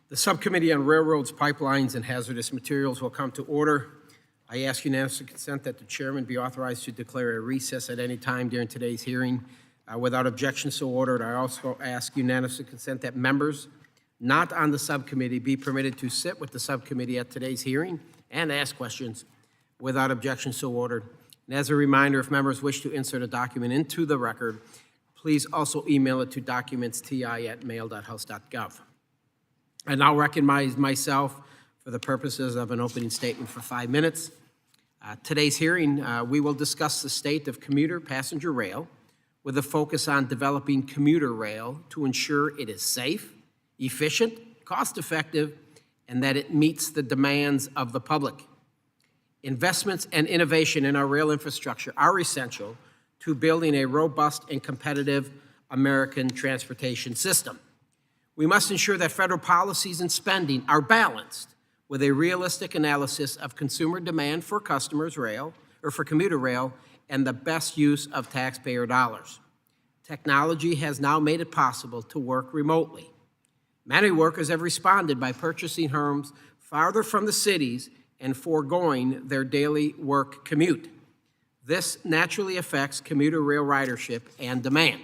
The Subcommittee on Railroads, Pipelines, and Hazardous Materials will come to order. I ask unanimous consent that the chairman be authorized to declare a recess at any time during today's hearing. Without objection, so ordered. I also ask unanimous consent that members not on the subcommittee be permitted to sit with the subcommittee at today's hearing and ask questions. Without objection, so ordered. And as a reminder, if members wish to insert a document into the record, please also email it to documentsti@mail.house.gov. I now recognize myself for the purposes of an opening statement for 5 minutes. Today's hearing, we will discuss the state of commuter passenger rail with a focus on developing commuter rail to ensure it is safe, efficient, cost-effective, and that it meets the demands of the public. Investments and innovation in our rail infrastructure are essential to building a robust and competitive American transportation system. We must ensure that federal policies and spending are balanced with a realistic analysis of consumer demand for commuter rail and the best use of taxpayer dollars. Technology has now made it possible to work remotely. Many workers have responded by purchasing homes farther from the cities and foregoing their daily work commute. This naturally affects commuter rail ridership and demand.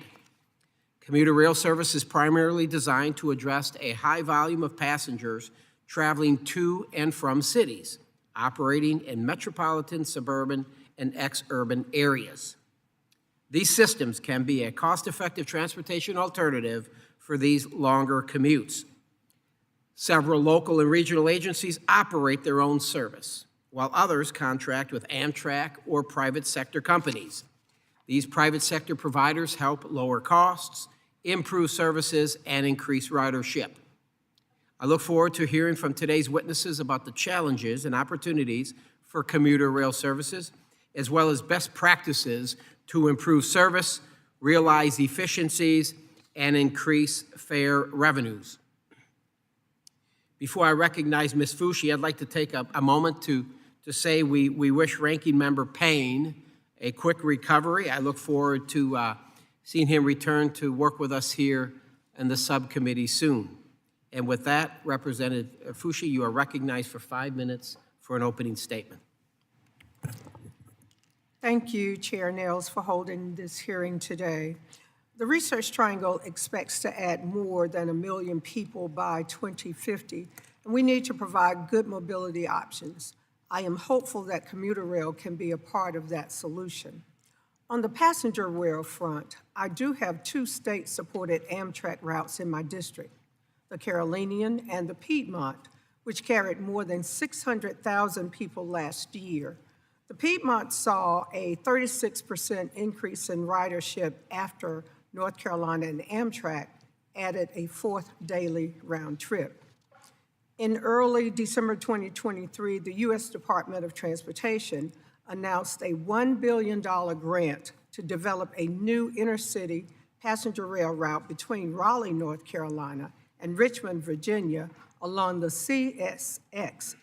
Commuter rail service is primarily designed to address a high volume of passengers traveling to and from cities, operating in metropolitan, suburban, and ex-urban areas. These systems can be a cost-effective transportation alternative for these longer commutes. Several local and regional agencies operate their own service, while others contract with Amtrak or private sector companies. These private sector providers help lower costs, improve services, and increase ridership. I look forward to hearing from today's witnesses about the challenges and opportunities for commuter rail services, as well as best practices to improve service, realize efficiencies, and increase fare revenues. Before I recognize Ms. Fushi, I'd like to take a moment to say we wish Ranking Member Payne a quick recovery. I look forward to seeing him return to work with us here in the subcommittee soon. And with that, Representative Fushi, you are recognized for 5 minutes for an opening statement. Thank you, Chair Nails, for holding this hearing today. The Research Triangle expects to add more than 1 million people by 2050, and we need to provide good mobility options. I am hopeful that commuter rail can be a part of that solution. On the passenger rail front, I do have 2 state-supported Amtrak routes in my district, the Carolinian and the Piedmont, which carried more than 600,000 people last year. The Piedmont saw a 36% increase in ridership after North Carolina and Amtrak added a 4th daily round trip. In early December 2023, the U.S. Department of Transportation announced a $1 billion grant to develop a new intercity passenger rail route between Raleigh, North Carolina, and Richmond, Virginia, along the CSX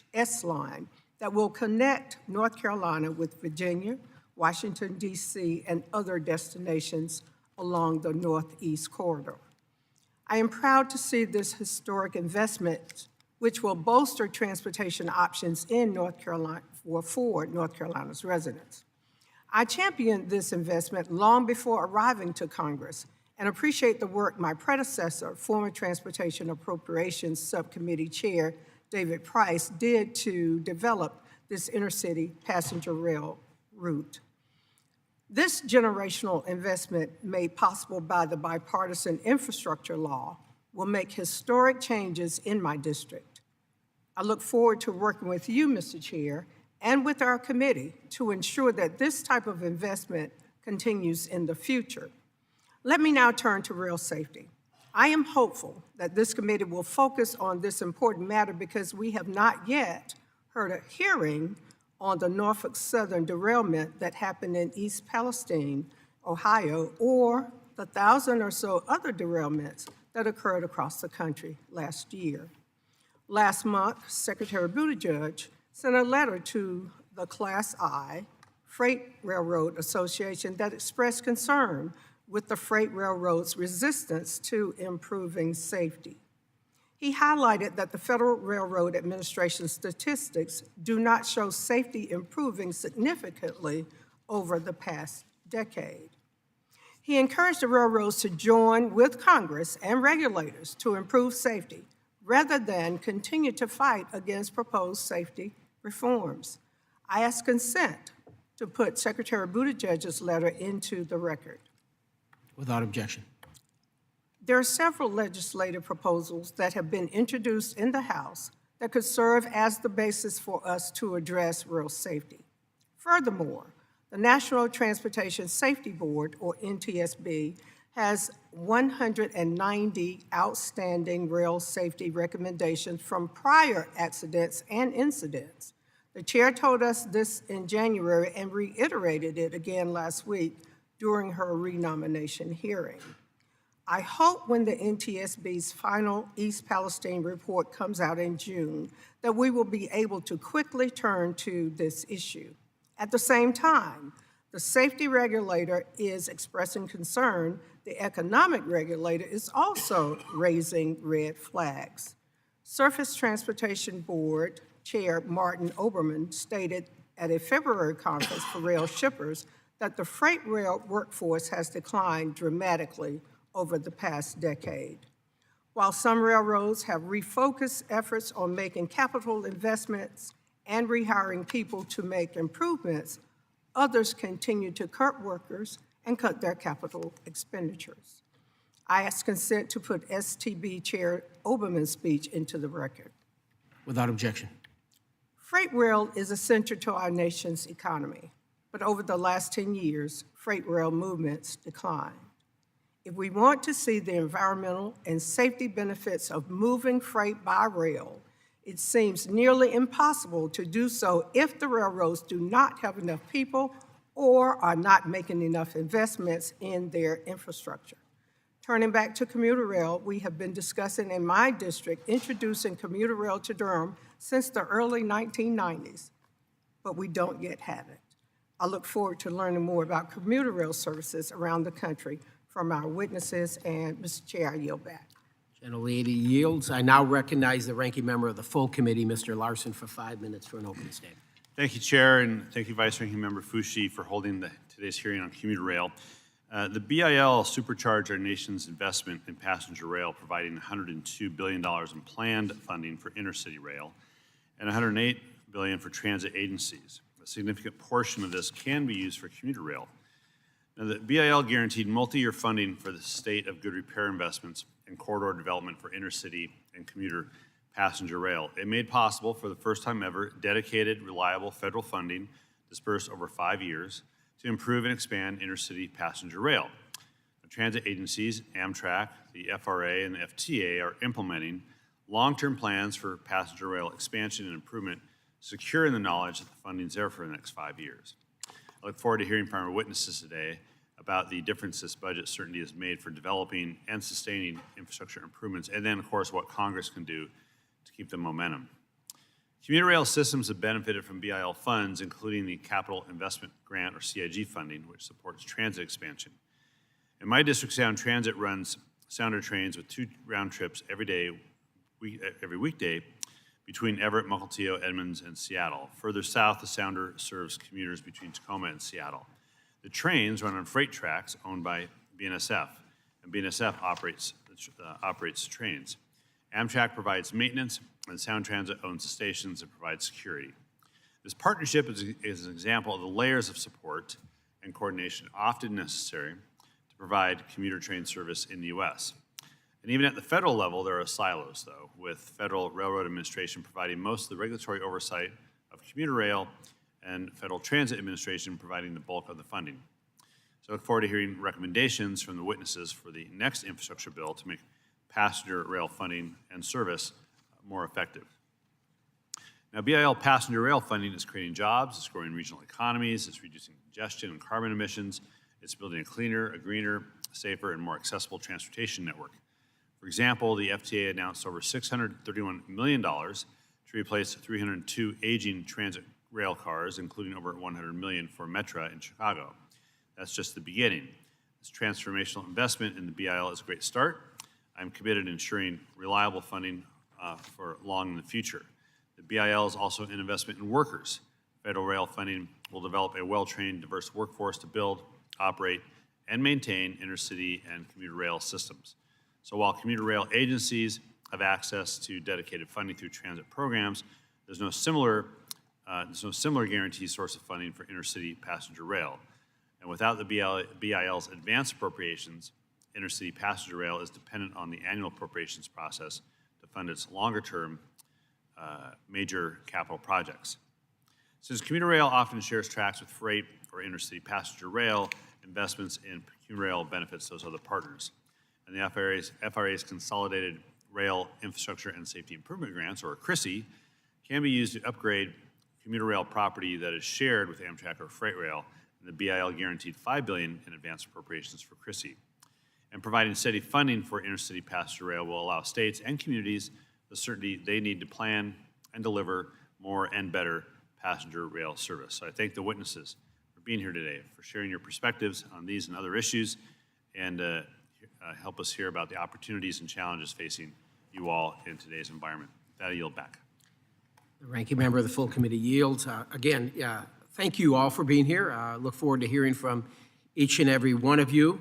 line that will connect North Carolina with Virginia, Washington, D.C., and other destinations along the Northeast Corridor. I am proud to see this historic investment, which will bolster transportation options in North Carolina for North Carolina's residents. I championed this investment long before arriving to Congress and appreciate the work my predecessor, former Transportation Appropriations Subcommittee Chair David Price, did to develop this intercity passenger rail route. This generational investment, made possible by the bipartisan infrastructure law, will make historic changes in my district. I look forward to working with you, Mr. Chair, and with our committee to ensure that this type of investment continues in the future. Let me now turn to rail safety. I am hopeful that this committee will focus on this important matter because we have not yet heard a hearing on the Norfolk Southern derailment that happened in East Palestine, Ohio, or the 1,000 or so other derailments that occurred across the country last year. Last month, Secretary Buttigieg sent a letter to the Class I Freight Railroad Association that expressed concern with the freight railroad's resistance to improving safety. He highlighted that the Federal Railroad Administration statistics do not show safety improving significantly over the past decade. He encouraged the railroads to join with Congress and regulators to improve safety rather than continue to fight against proposed safety reforms. I ask consent to put Secretary Buttigieg's letter into the record. Without objection. There are several legislative proposals that have been introduced in the House that could serve as the basis for us to address rail safety. Furthermore, the National Transportation Safety Board, or NTSB, has 190 outstanding rail safety recommendations from prior accidents and incidents. The chair told us this in January and reiterated it again last week during her renomination hearing. I hope when the NTSB's final East Palestine report comes out in June that we will be able to quickly turn to this issue. At the same time, the safety regulator is expressing concern. The economic regulator is also raising red flags. Surface Transportation Board Chair Martin Oberman stated at a February conference for rail shippers that the freight rail workforce has declined dramatically over the past decade. While some railroads have refocused efforts on making capital investments and rehiring people to make improvements, others continue to cut workers and cut their capital expenditures. I ask consent to put STB Chair Oberman's speech into the record. Without objection. Freight rail is essential to our nation's economy, but over the last 10 years, freight rail movements declined. If we want to see the environmental and safety benefits of moving freight by rail, it seems nearly impossible to do so if the railroads do not have enough people or are not making enough investments in their infrastructure. Turning back to commuter rail, we have been discussing in my district introducing commuter rail to Durham since the early 1990s, but we don't yet have it. I look forward to learning more about commuter rail services around the country from our witnesses, and Mr. Chair, I yield back. Gentlelady yields. I now recognize the ranking member of the full committee, Mr. Larson, for 5 minutes for an opening statement. Thank you, Chair, and thank you, Vice Ranking Member Fushi, for holding today's hearing on commuter rail. The BIL supercharged our nation's investment in passenger rail, providing $102 billion in planned funding for intercity rail and $108 billion for transit agencies. A significant portion of this can be used for commuter rail. Now, the BIL guaranteed multi-year funding for the state of good repair investments and corridor development for intercity and commuter passenger rail. It made possible, for the first time ever, dedicated, reliable federal funding dispersed over 5 years to improve and expand intercity passenger rail. The transit agencies, Amtrak, the FRA, and the FTA are implementing long-term plans for passenger rail expansion and improvement, secure in the knowledge that the funding is there for the next 5 years. I look forward to hearing from our witnesses today about the difference this budget certainty has made for developing and sustaining infrastructure improvements, and then, of course, what Congress can do to keep the momentum. Commuter rail systems have benefited from BIL funds, including the Capital Investment Grant, or CIG funding, which supports transit expansion. In my district, Sound Transit runs Sounder trains with 2 round trips every weekday between Everett, Mukilteo, Edmonds, and Seattle. Further south, the Sounder serves commuters between Tacoma and Seattle. The trains run on freight tracks owned by BNSF, and BNSF operates the trains. Amtrak provides maintenance, and Sound Transit owns the stations and provides security. This partnership is an example of the layers of support and coordination often necessary to provide commuter train service in the U.S. And even at the federal level, there are silos, though, with Federal Railroad Administration providing most of the regulatory oversight of commuter rail and Federal Transit Administration providing the bulk of the funding. So I look forward to hearing recommendations from the witnesses for the next infrastructure bill to make passenger rail funding and service more effective. Now, BIL passenger rail funding is creating jobs, it's growing regional economies, it's reducing congestion and carbon emissions, it's building a cleaner, a greener, safer, and more accessible transportation network. For example, the FTA announced over $631 million to replace 302 aging transit rail cars, including over $100 million for Metra in Chicago. That's just the beginning. This transformational investment in the BIL is a great start. I'm committed to ensuring reliable funding for long in the future. The BIL is also an investment in workers. Federal rail funding will develop a well-trained, diverse workforce to build, operate, and maintain intercity and commuter rail systems. So while commuter rail agencies have access to dedicated funding through transit programs, there's no similar guaranteed source of funding for intercity passenger rail. And without the BIL's advanced appropriations, intercity passenger rail is dependent on the annual appropriations process to fund its longer-term major capital projects. Since commuter rail often shares tracks with freight or intercity passenger rail, investments in commuter rail benefits those other partners. And the FRA's Consolidated Rail Infrastructure and Safety Improvement Grants, or CRISI, can be used to upgrade commuter rail property that is shared with Amtrak or freight rail, and the BIL guaranteed $5 billion in advanced appropriations for CRISI. And providing steady funding for intercity passenger rail will allow states and communities the certainty they need to plan and deliver more and better passenger rail service. So I thank the witnesses for being here today, for sharing your perspectives on these and other issues, and help us hear about the opportunities and challenges facing you all in today's environment. With that, I yield back. The ranking member of the full committee yields. Again, thank you all for being here. Look forward to hearing from each and every one of you.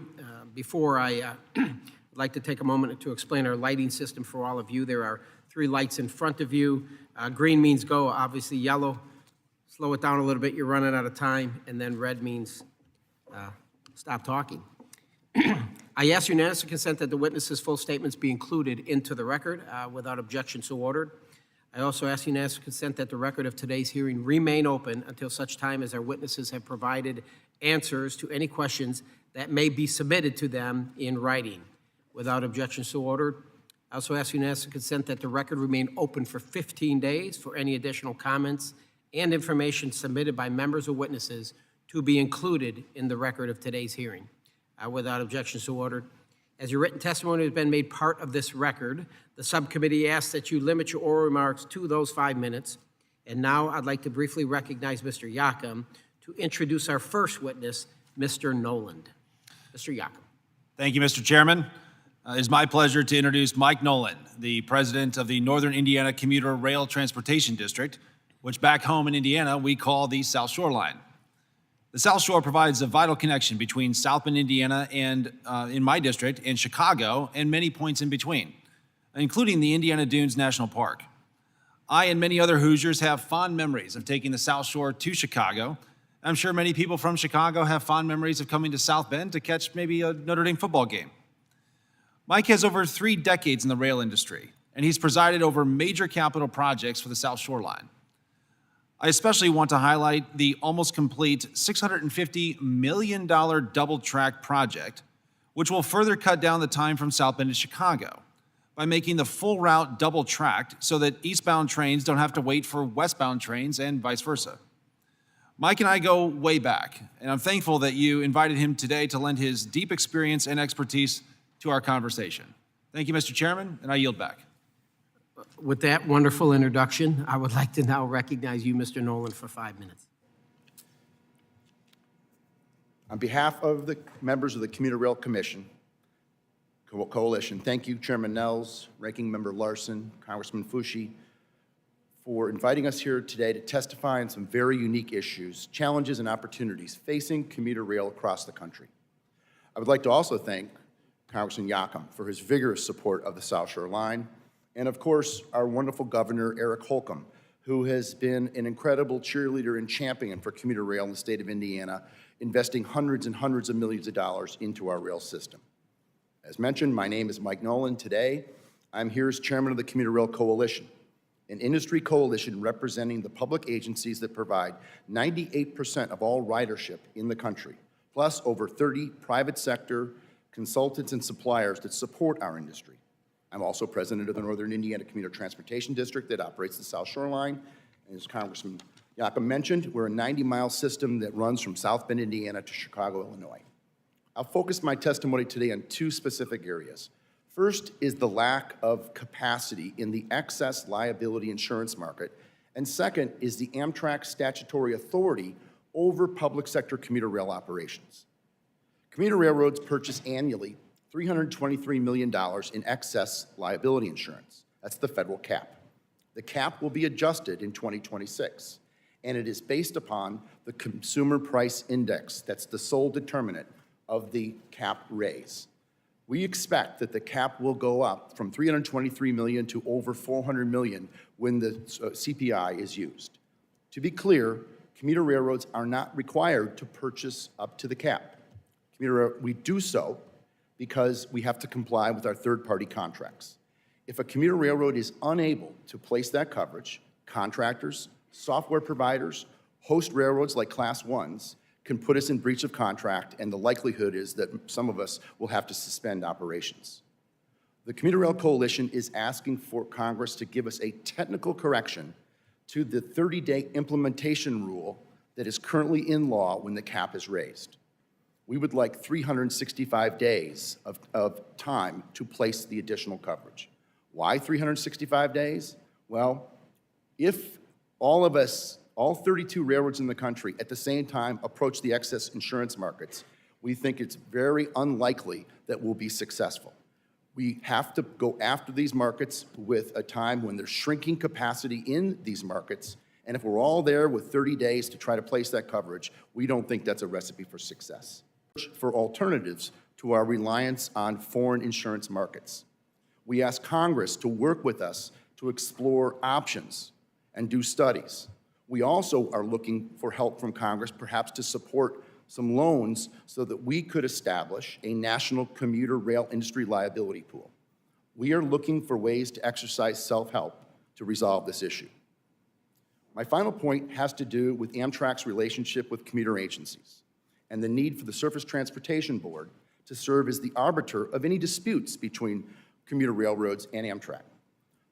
Before I would like to take a moment to explain our lighting system for all of you. There are 3 lights in front of you. Green means go, obviously yellow. Slow it down a little bit, you're running out of time. And then red means stop talking. I ask unanimous consent that the witnesses' full statements be included into the record without objection so ordered. I also ask unanimous consent that the record of today's hearing remain open until such time as our witnesses have provided answers to any questions that may be submitted to them in writing. Without objection so ordered. I also ask unanimous consent that the record remain open for 15 days for any additional comments and information submitted by members or witnesses to be included in the record of today's hearing. Without objection so ordered. As your written testimony has been made part of this record, the subcommittee asks that you limit your oral remarks to those 5 minutes. And now I'd like to briefly recognize Mr. Yakum to introduce our first witness, Mr. Noland. Mr. Yakum. Thank you, Mr. Chairman. It is my pleasure to introduce Mike Nolan, the president of the Northern Indiana Commuter Rail Transportation District, which back home in Indiana we call the South Shore Line. The South Shore provides a vital connection between South Bend, Indiana, and in my district, and Chicago, and many points in between, including the Indiana Dunes National Park. I and many other Hoosiers have fond memories of taking the South Shore to Chicago. I'm sure many people from Chicago have fond memories of coming to South Bend to catch maybe a Notre Dame football game. Mike has over 3 decades in the rail industry, and he's presided over major capital projects for the South Shore Line. I especially want to highlight the almost complete $650 million double-track project, which will further cut down the time from South Bend to Chicago by making the full route double-tracked so that eastbound trains don't have to wait for westbound trains and vice versa. Mike and I go way back, and I'm thankful that you invited him today to lend his deep experience and expertise to our conversation. Thank you, Mr. Chairman, and I yield back. With that wonderful introduction, I would like to now recognize you, Mr. Nolan, for 5 minutes. On behalf of the members of the Commuter Rail Commission Coalition, thank you, Chairman Nels, Ranking Member Larson, Congressman Fushi, for inviting us here today to testify on some very unique issues, challenges, and opportunities facing commuter rail across the country. I would like to also thank Congressman Yakum for his vigorous support of the South Shore Line, and of course, our wonderful Governor, Eric Holcomb, who has been an incredible cheerleader and champion for commuter rail in the state of Indiana, investing hundreds and hundreds of millions of dollars into our rail system. As mentioned, my name is Mike Nolan. Today, I'm here as chairman of the Commuter Rail Coalition, an industry coalition representing the public agencies that provide 98% of all ridership in the country, plus over 30 private sector consultants and suppliers that support our industry. I'm also president of the Northern Indiana Commuter Transportation District that operates the South Shore Line. And as Congressman Yakum mentioned, we're a 90-mile system that runs from South Bend, Indiana to Chicago, Illinois. I'll focus my testimony today on 2 specific areas. First is the lack of capacity in the excess liability insurance market, and second is the Amtrak statutory authority over public sector commuter rail operations. Commuter railroads purchase annually $323 million in excess liability insurance. That's the federal cap. The cap will be adjusted in 2026, and it is based upon the Consumer Price Index. That's the sole determinant of the cap raise. We expect that the cap will go up from $323 million to over $400 million when the CPI is used. To be clear, commuter railroads are not required to purchase up to the cap. We do so because we have to comply with our third-party contracts. If a commuter railroad is unable to place that coverage, contractors, software providers, host railroads like Class 1s can put us in breach of contract, and the likelihood is that some of us will have to suspend operations. The Commuter Rail Coalition is asking for Congress to give us a technical correction to the 30-day implementation rule that is currently in law when the cap is raised. We would like 365 days of time to place the additional coverage. Why 365 days? Well, if all of us, all 32 railroads in the country at the same time approach the excess insurance markets, we think it's very unlikely that we'll be successful. We have to go after these markets with a time when there's shrinking capacity in these markets, and if we're all there with 30 days to try to place that coverage, we don't think that's a recipe for success. For alternatives to our reliance on foreign insurance markets. We ask Congress to work with us to explore options and do studies. We also are looking for help from Congress, perhaps to support some loans so that we could establish a national commuter rail industry liability pool. We are looking for ways to exercise self-help to resolve this issue. My final point has to do with Amtrak's relationship with commuter agencies and the need for the Surface Transportation Board to serve as the arbiter of any disputes between commuter railroads and Amtrak.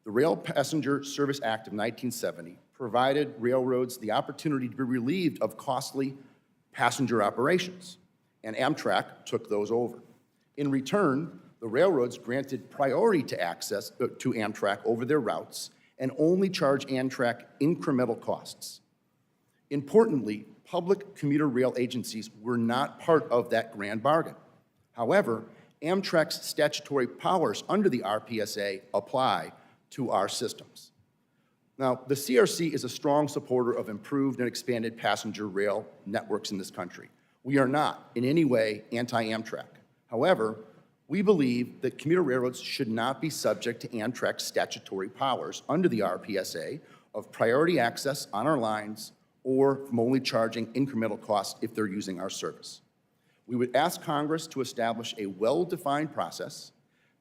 The Rail Passenger Service Act of 1970 provided railroads the opportunity to be relieved of costly passenger operations, and Amtrak took those over. In return, the railroads granted priority to access to Amtrak over their routes and only charge Amtrak incremental costs. Importantly, public commuter rail agencies were not part of that grand bargain. However, Amtrak's statutory powers under the RPSA apply to our systems. Now, the CRC is a strong supporter of improved and expanded passenger rail networks in this country. We are not in any way anti-Amtrak. However, we believe that commuter railroads should not be subject to Amtrak's statutory powers under the RPSA of priority access on our lines or from only charging incremental costs if they're using our service. We would ask Congress to establish a well-defined process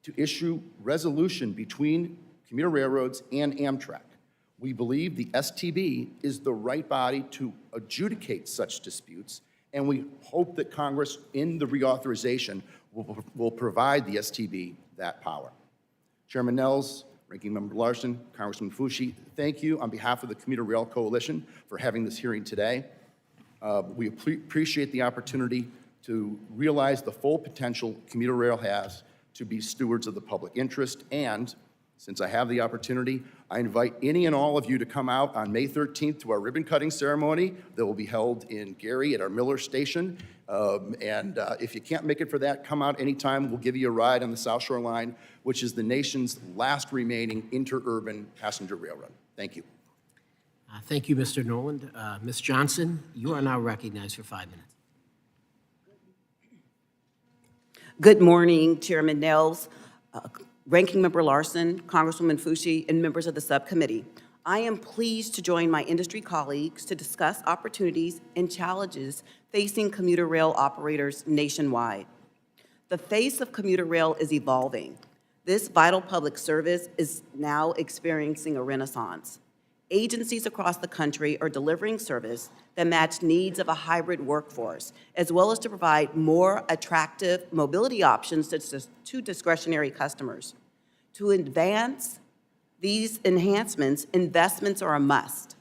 to issue resolution between commuter railroads and Amtrak. We believe the STB is the right body to adjudicate such disputes, and we hope that Congress, in the reauthorization, will provide the STB that power. Chairman Nels, Ranking Member Larson, Congressman Fushi, thank you on behalf of the Commuter Rail Coalition for having this hearing today. We appreciate the opportunity to realize the full potential commuter rail has to be stewards of the public interest, and since I have the opportunity, I invite any and all of you to come out on May 13th to our ribbon-cutting ceremony that will be held in Gary at our Miller Station. If you can't make it for that, come out anytime. We'll give you a ride on the South Shore Line, which is the nation's last remaining interurban passenger railroad. Thank you. Thank you, Mr. Noland. Ms. Johnson, you are now recognized for 5 minutes. Good morning, Chairman Nels, Ranking Member Larson, Congresswoman Fushi, and members of the subcommittee. I am pleased to join my industry colleagues to discuss opportunities and challenges facing commuter rail operators nationwide. The face of commuter rail is evolving. This vital public service is now experiencing a renaissance. Agencies across the country are delivering service that match needs of a hybrid workforce, as well as to provide more attractive mobility options to discretionary customers. To advance these enhancements, investments are a must.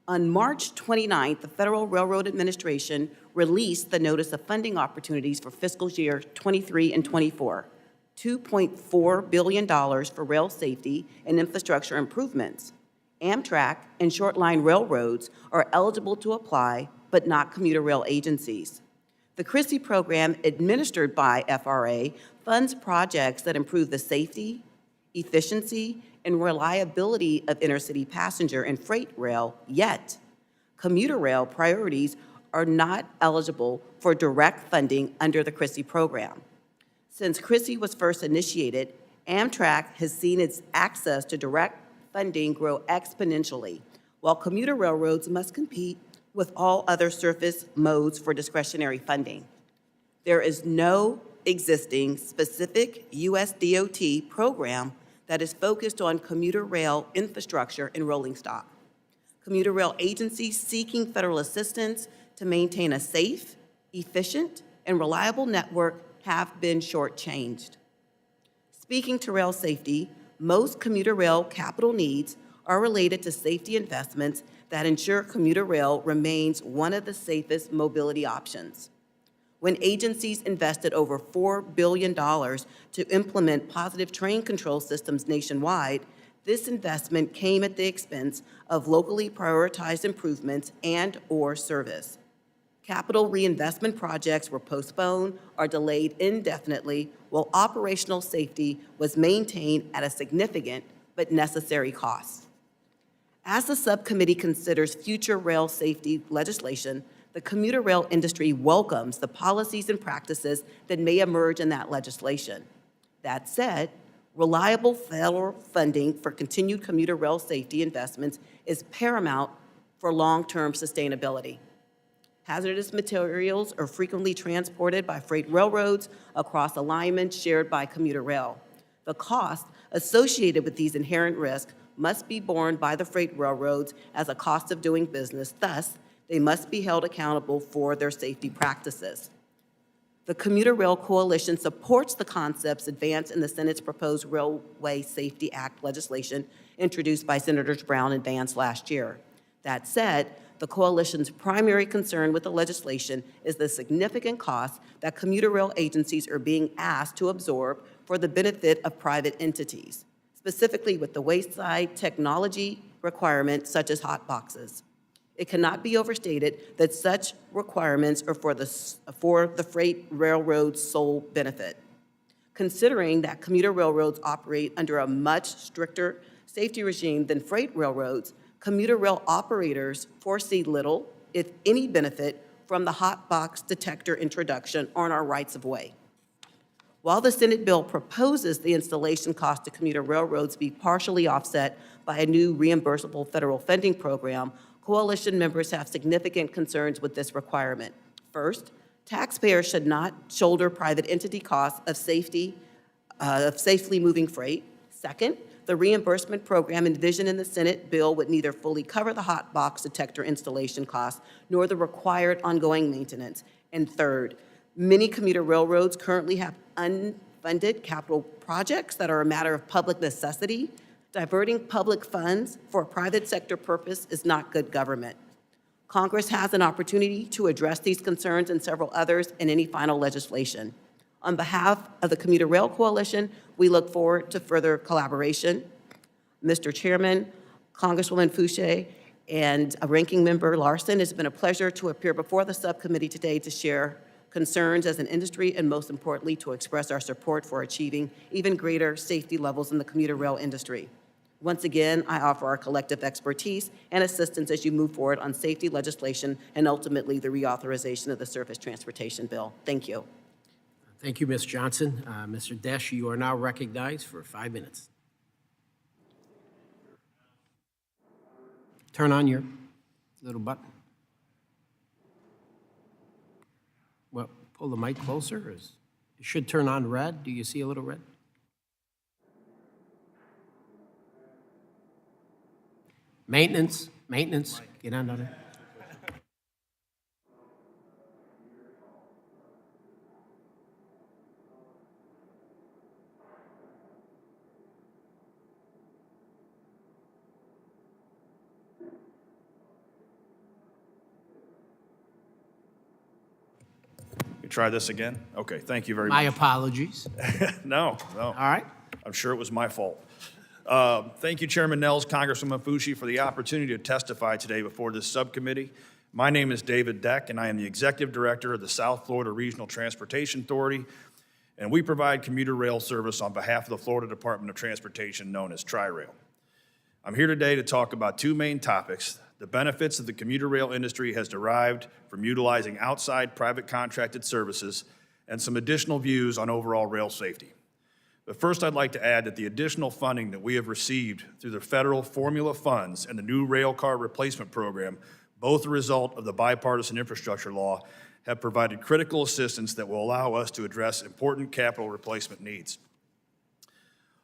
On March 29th, the Federal Railroad Administration released the Notice of Funding Opportunities for fiscal year 23 and 24, $2.4 billion for rail safety and infrastructure improvemements. Amtrak and short-line railroads are eligible to apply, but not commuter rail agencies. The CRISI program, administered by FRA, funds projects that improve the safety, efficiency, and reliability of intercity passenger and freight rail, yet commuter rail priorities are not eligible for direct funding under the CRISI program. Since CRISI was first initiated, Amtrak has seen its access to direct funding grow exponentially, while commuter railroads must compete with all other surface modes for discretionary funding. There is no existing specific U.S. DOT program that is focused on commuter rail infrastructure and rolling stock. Commuter rail agencies seeking federal assistance to maintain a safe, efficient, and reliable network have been shortchanged. Speaking to rail safety, most commuter rail capital needs are related to safety investments that ensure commuter rail remains one of the safest mobility options. When agencies invested over $4 billion to implement positive train control systems nationwide, this investment came at the expense of locally prioritized improvements and/or service. Capital reinvestment projects were postponed or delayed indefinitely, while operational safety was maintained at a significant but necessary cost. As the subcommittee considers future rail safety legislation, the commuter rail industry welcomes the policies and practices that may emerge in that legislation. That said, reliable federal funding for continued commuter rail safety investments is paramount for long-term sustainability. Hazardous materials are frequently transported by freight railroads across alignments shared by commuter rail. The cost associated with these inherent risks must be borne by the freight railroads as a cost of doing business. Thus, they must be held accountable for their safety practices. The Commuter Rail Coalition supports the concepts advanced in the Senate's proposed Railway Safety Act legislation introduced by Senators Brown and Vance last year. That said, the coalition's primary concern with the legislation is the significant costs that commuter rail agencies are being asked to absorb for the benefit of private entities, specifically with the wayside technology requirements such as hot boxes. It cannot be overstated that such requirements are for the freight railroad's sole benefit. Considering that commuter railroads operate under a much stricter safety regime than freight railroads, commuter rail operators foresee little, if any, benefit from the hot box detector introduction on our rights of way. While the Senate bill proposes the installation cost to commuter railroads be partially offset by a new reimbursable federal funding program, coalition members have significant concerns with this requirement. First, taxpayers should not shoulder private entity costs of safely moving freight. Second, the reimbursement program envisioned in the Senate bill would neither fully cover the hot box detector installation costs nor the required ongoing maintenance. And third, many commuter railroads currently have unfunded capital projects that are a matter of public necessity. Diverting public funds for a private sector purpose is not good government. Congress has an opportunity to address these concerns and several others in any final legislation. On behalf of the Commuter Rail Coalition, we look forward to further collaboration. Mr. Chairman, Congresswoman Fouché, and Ranking Member Larson, it's been a pleasure to appear before the subcommittee today to share concerns as an industry and, most importantly, to express our support for achieving even greater safety levels in the commuter rail industry. Once again, I offer our collective expertise and assistance as you move forward on safety legislation and ultimately the reauthorization of the Surface Transportation Bill. Thank you. Thank you, Ms. Johnson. Mr. Desch, you are now recognized for 5 minutes. Turn on your little button. Well, pull the mic closer. It should turn on red. Do you see a little red? Maintenance, get on it. Try this again? Okay, thank you very My much. apologies. No. All right. I'm sure it was my fault. Thank you, Chairman Nels, Congresswoman Fouché, for the opportunity to testify today before this subcommittee. My name is David Deck, and I am the Executive Director of the South Florida Regional Transportation Authority. and we provide commuter rail service on behalf of the Florida Department of Transportation, known as Tri-Rail. I'm here today to talk about two main topics: the benefits that the commuter rail industry has derived from utilizing outside private contracted services, and some additional views on overall rail safety. But first, I'd like to add that the additional funding that we have received through the federal formula funds and the new rail car replacement program, both a result of the bipartisan infrastructure law, have provided critical assistance that will allow us to address important capital replacement needs.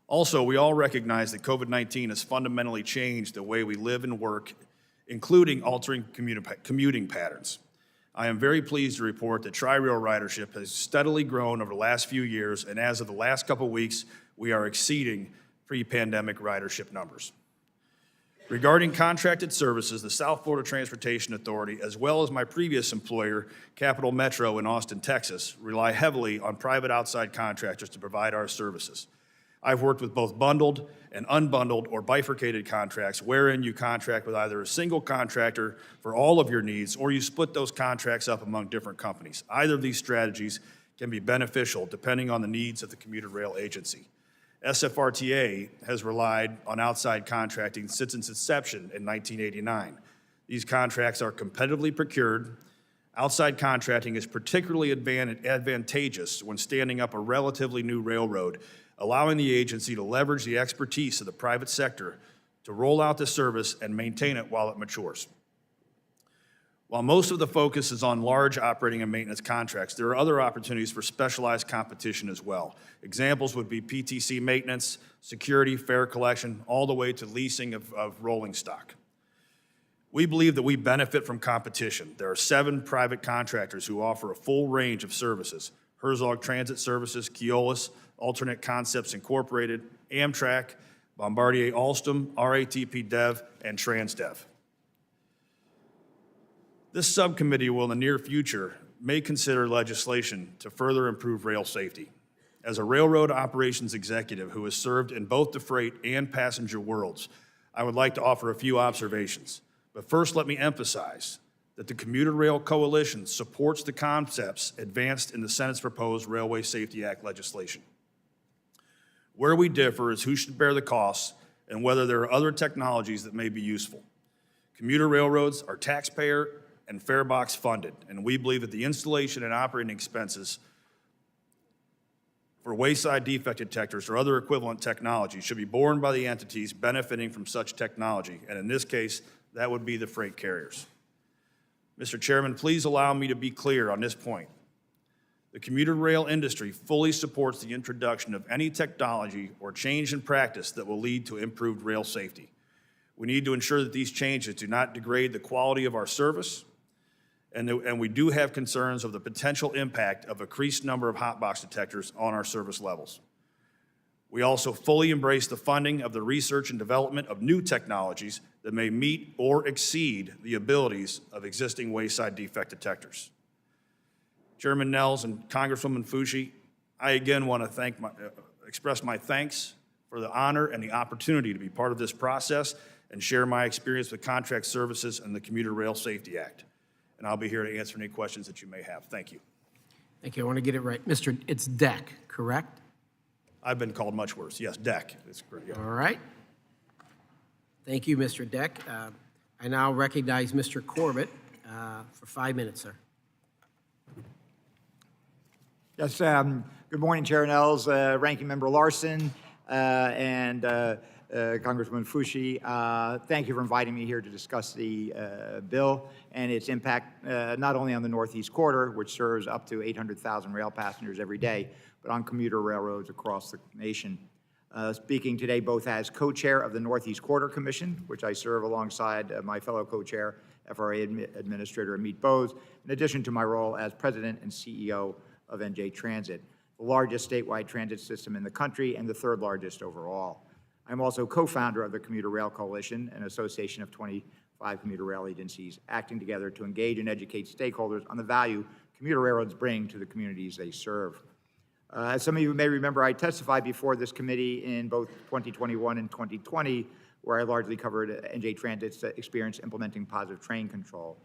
Also, we all recognize that COVID-19 has fundamentally changed the way we live and work, including altering commuting patterns. I am very pleased to report that Tri-Rail ridership has steadily grown over the last few years, and as of the last couple of weeks, we are exceeding pre-pandemic ridership numbers. Regarding contracted services, the South Florida Transportation Authority, as well as my previous employer, Capital Metro in Austin, Texas, rely heavily on private outside contractors to provide our services. I've worked with both bundled and unbundled or bifurcated contracts, wherein you contract with either a single contractor for all of your needs, or you split those contracts up among different companies. Either of these strategies can be beneficial depending on the needs of the commuter rail agency. SFRTA has relied on outside contracting since its inception in 1989. These contracts are competitively procured. Outside contracting is particularly advantageous when standing up a relatively new railroad, allowing the agency to leverage the expertise of the private sector to roll out the service and maintain it while it matures. While most of the focus is on large operating and maintenance contracts, there are other opportunities for specialized competition as well. Examples would be PTC maintenance, security, fare collection, all the way to leasing of rolling stock. We believe that we benefit from competition. There are 7 private contractors who offer a full range of services: Herzog Transit Services, Keolis, Alternate Concepts Incorporated, Amtrak, Bombardier Alstom, RATP Dev, and Transdev. This subcommittee will in the near future may consider legislation to further improve rail safety. As a railroad operations executive who has served in both the freight and passenger worlds, I would like to offer a few observations. But first, let me emphasize that the Commuter Rail Coalition supports the concepts advanced in the Senate's proposed Railway Safety Act legislation. Where we differ is who should bear the costs and whether there are other technologies that may be useful. Commuter railroads are taxpayer and fare box funded, and we believe that the installation and operating expenses for wayside defect detectors or other equivalent technology should be borne by the entities benefiting from such technology, and in this case, that would be the freight carriers. Mr. Chairman, please allow me to be clear on this point. The commuter rail industry fully supports the introduction of any technology or change in practice that will lead to improved rail safety. We need to ensure that these changes do not degrade the quality of our service, and we do have concerns of the potential impact of increased number of hotbox detectors on our service levels. We also fully embrace the funding of the research and development of new technologies that may meet or exceed the abilities of existing wayside defect detectors. Chairman Nels and Congresswoman Fushi, I again want to express my thanks for the honor and the opportunity to be part of this process and share my experience with contract services and the Commuter Rail Safety Act. And I'll be here to answer any questions that you may have. Thank you. Thank you. I want to get it right. It's DEC, correct? I've been called much worse. Yes, DEC. That's correct. Yeah. All right. Thank you, Mr. DEC. I now recognize Mr. Corbett for 5 minutes, sir. Yes, good morning, Chair Nels, Ranking Member Larson, and Congresswoman Fushi. Thank you for inviting me here to discuss the bill and its impact not only on the Northeast Corridor, which serves up to 800,000 rail passengers every day, but on commuter railroads across the nation. Speaking today both as co-chair of the Northeast Corridor Commission, which I serve alongside my fellow co-chair, FRA Administrator Amit Bose, in addition to my role as president and CEO of NJ Transit, the largest statewide transit system in the country and the 3rd largest overall. I'm also co-founder of the Commuter Rail Coalition, an association of 25 commuter rail agencies acting together to engage and educate stakeholders on the value commuter railroads bring to the communities they serve. As some of you may remember, I testified before this committee in both 2021 and 2020, where I largely covered NJ Transit's experience implementing positive train control.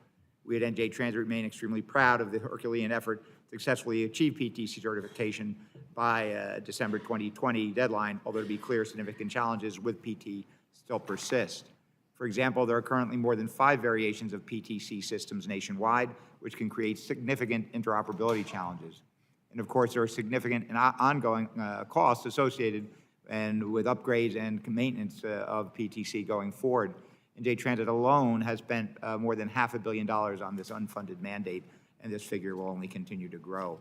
We at NJ Transit remain extremely proud of the Herculean effort to successfully achieve PTC certification by December 2020 deadline, although to be clear, significant challenges with PT still persist. For example, there are currently more than 5 variations of PTC systems nationwide, which can create significant interoperability challenges. And of course, there are significant and ongoing costs associated and with upgrades and maintenance of PTC going forward. NJ Transit alone has spent more than $500 million on this unfunded mandate, and this figure will only continue to grow.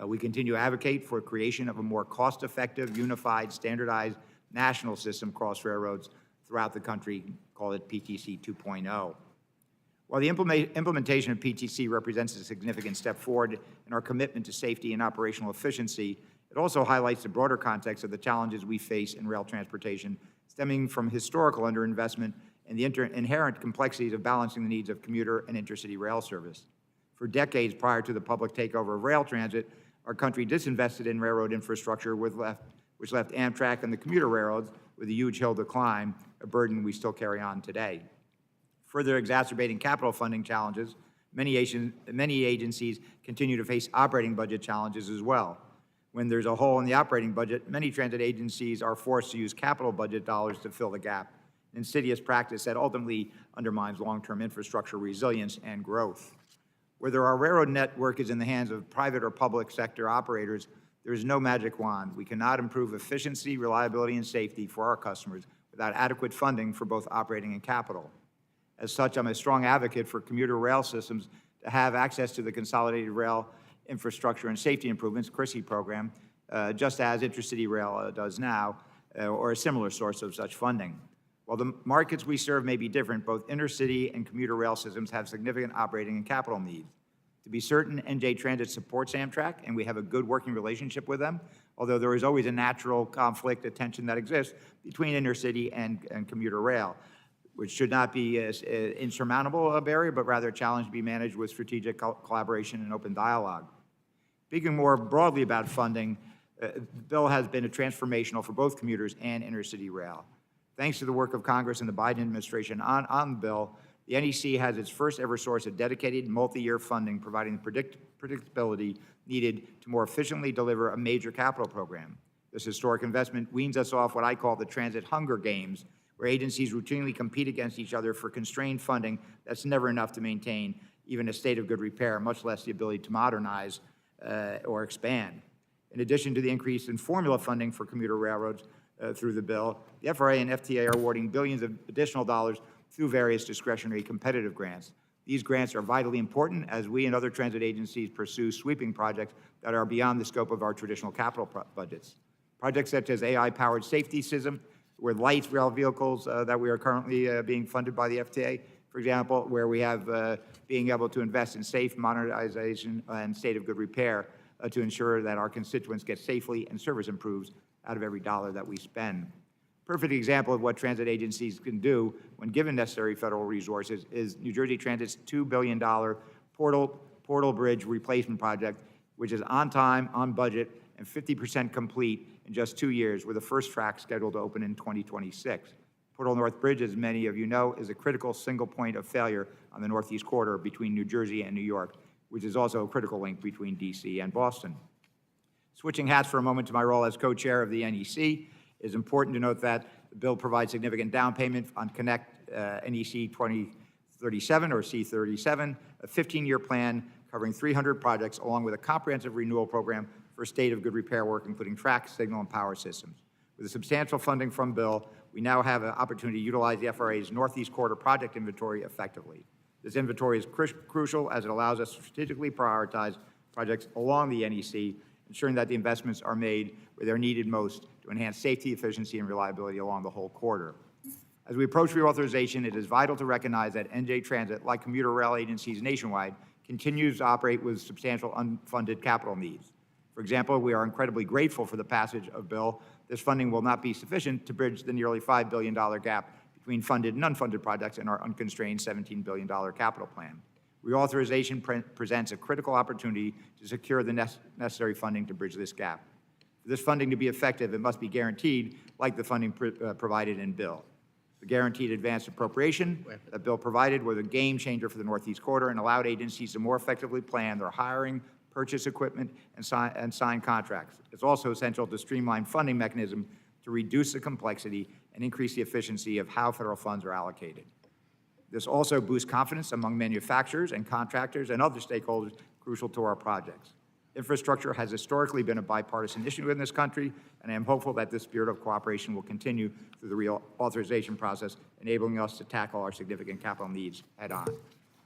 We continue to advocate for creation of a more cost-effective, unified, standardized national system across railroads throughout the country, call it PTC 2.0. While the implementation of PTC represents a significant step forward in our commitment to safety and operational efficiency, it also highlights the broader context of the challenges we face in rail transportation, stemming from historical underinvestment and the inherent complexities of balancing the needs of commuter and intercity rail service. For decades prior to the public takeover of rail transit, our country disinvested in railroad infrastructure, which left Amtrak and the commuter railroads with a huge hill to climb, a burden we still carry on today. Further exacerbating capital funding challenges, many agencies continue to face operating budget challenges as well. When there's a hole in the operating budget, many transit agencies are forced to use capital budget dollars to fill the gap, an insidious practice that ultimately undermines long-term infrastructure resilience and growth. Whether our railroad network is in the hands of private or public sector operators, there is no magic wand. We cannot improve efficiency, reliability, and safety for our customers without adequate funding for both operating and capital. As such, I'm a strong advocate for commuter rail systems to have access to the Consolidated Rail Infrastructure and Safety Improvements, CRISI program, just as intercity rail does now, or a similar source of such funding. While the markets we serve may be different, both intercity and commuter rail systems have significant operating and capital needs. To be certain, NJ Transit supports Amtrak, and we have a good working relationship with them, although there is always a natural conflict, a tension that exists between intercity and commuter rail, which should not be an insurmountable barrier, but rather a challenge to be managed with strategic collaboration and open dialogue. Speaking more broadly about funding, the bill has been transformational for both commuters and intercity rail. Thanks to the work of Congress and the Biden administration on the bill, the NEC has its first ever source of dedicated multi-year funding, providing the predictability needed to more efficiently deliver a major capital program. This historic investment weans us off what I call the transit hunger games, where agencies routinely compete against each other for constrained funding that's never enough to maintain even a state of good repair, much less the ability to modernize or expand. In addition to the increase in formula funding for commuter railroads through the bill, the FRA and FTA are awarding billions of additional dollars through various discretionary competitive grants. These grants are vitally important as we and other transit agencies pursue sweeping projects that are beyond the scope of our traditional capital budgets. Projects such as AI-powered safety system, where light rail vehicles that we are currently being funded by the FTA, for example, where we have being able to invest in safe modernization and state of good repair to ensure that our constituents get safely and service improves out of every dollar that we spend. Perfect example of what transit agencies can do when given necessary federal resources is New Jersey Transit's $2 billion Portal Bridge replacement project, which is on time, on budget, and 50% complete in just 2 years, with the first track scheduled to open in 2026. Portal North Bridge, as many of you know, is a critical single point of failure on the Northeast corridor between New Jersey and New York, which is also a critical link between DC and Boston. Switching hats for a moment to my role as co-chair of the NEC, it is important to note that the bill provides significant down payment on Connect NEC 2037 or C37, a 15-year plan covering 300 projects, along with a comprehensive renewal program for state of good repair work, including track, signal, and power systems. With a substantial funding from bill, we now have an opportunity to utilize the FRA's Northeast Corridor project inventory effectively. This inventory is crucial as it allows us to strategically prioritize projects along the NEC, ensuring that the investments are made where they're needed most to enhance safety, efficiency, and reliability along the whole corridor. As we approach reauthorization, it is vital to recognize that NJ Transit, like commuter rail agencies nationwide, continues to operate with substantial unfunded capital needs. For example, we are incredibly grateful for the passage of bill. This funding will not be sufficient to bridge the nearly $5 billion gap between funded and unfunded projects in our unconstrained $17 billion capital plan. Reauthorization presents a critical opportunity to secure the necessary funding to bridge this gap. For this funding to be effective, it must be guaranteed like the funding provided in bill. The guaranteed advance appropriation that bill provided was a game changer for the Northeast Corridor and allowed agencies to more effectively plan their hiring, purchase equipment, and sign contracts. It's also essential to streamline funding mechanism to reduce the complexity and increase the efficiency of how federal funds are allocated. This also boosts confidence among manufacturers and contractors and other stakeholders crucial to our projects. Infrastructure has historically been a bipartisan issue in this country, and I am hopeful that this spirit of cooperation will continue through the reauthorization process, enabling us to tackle our significant capital needs head-on.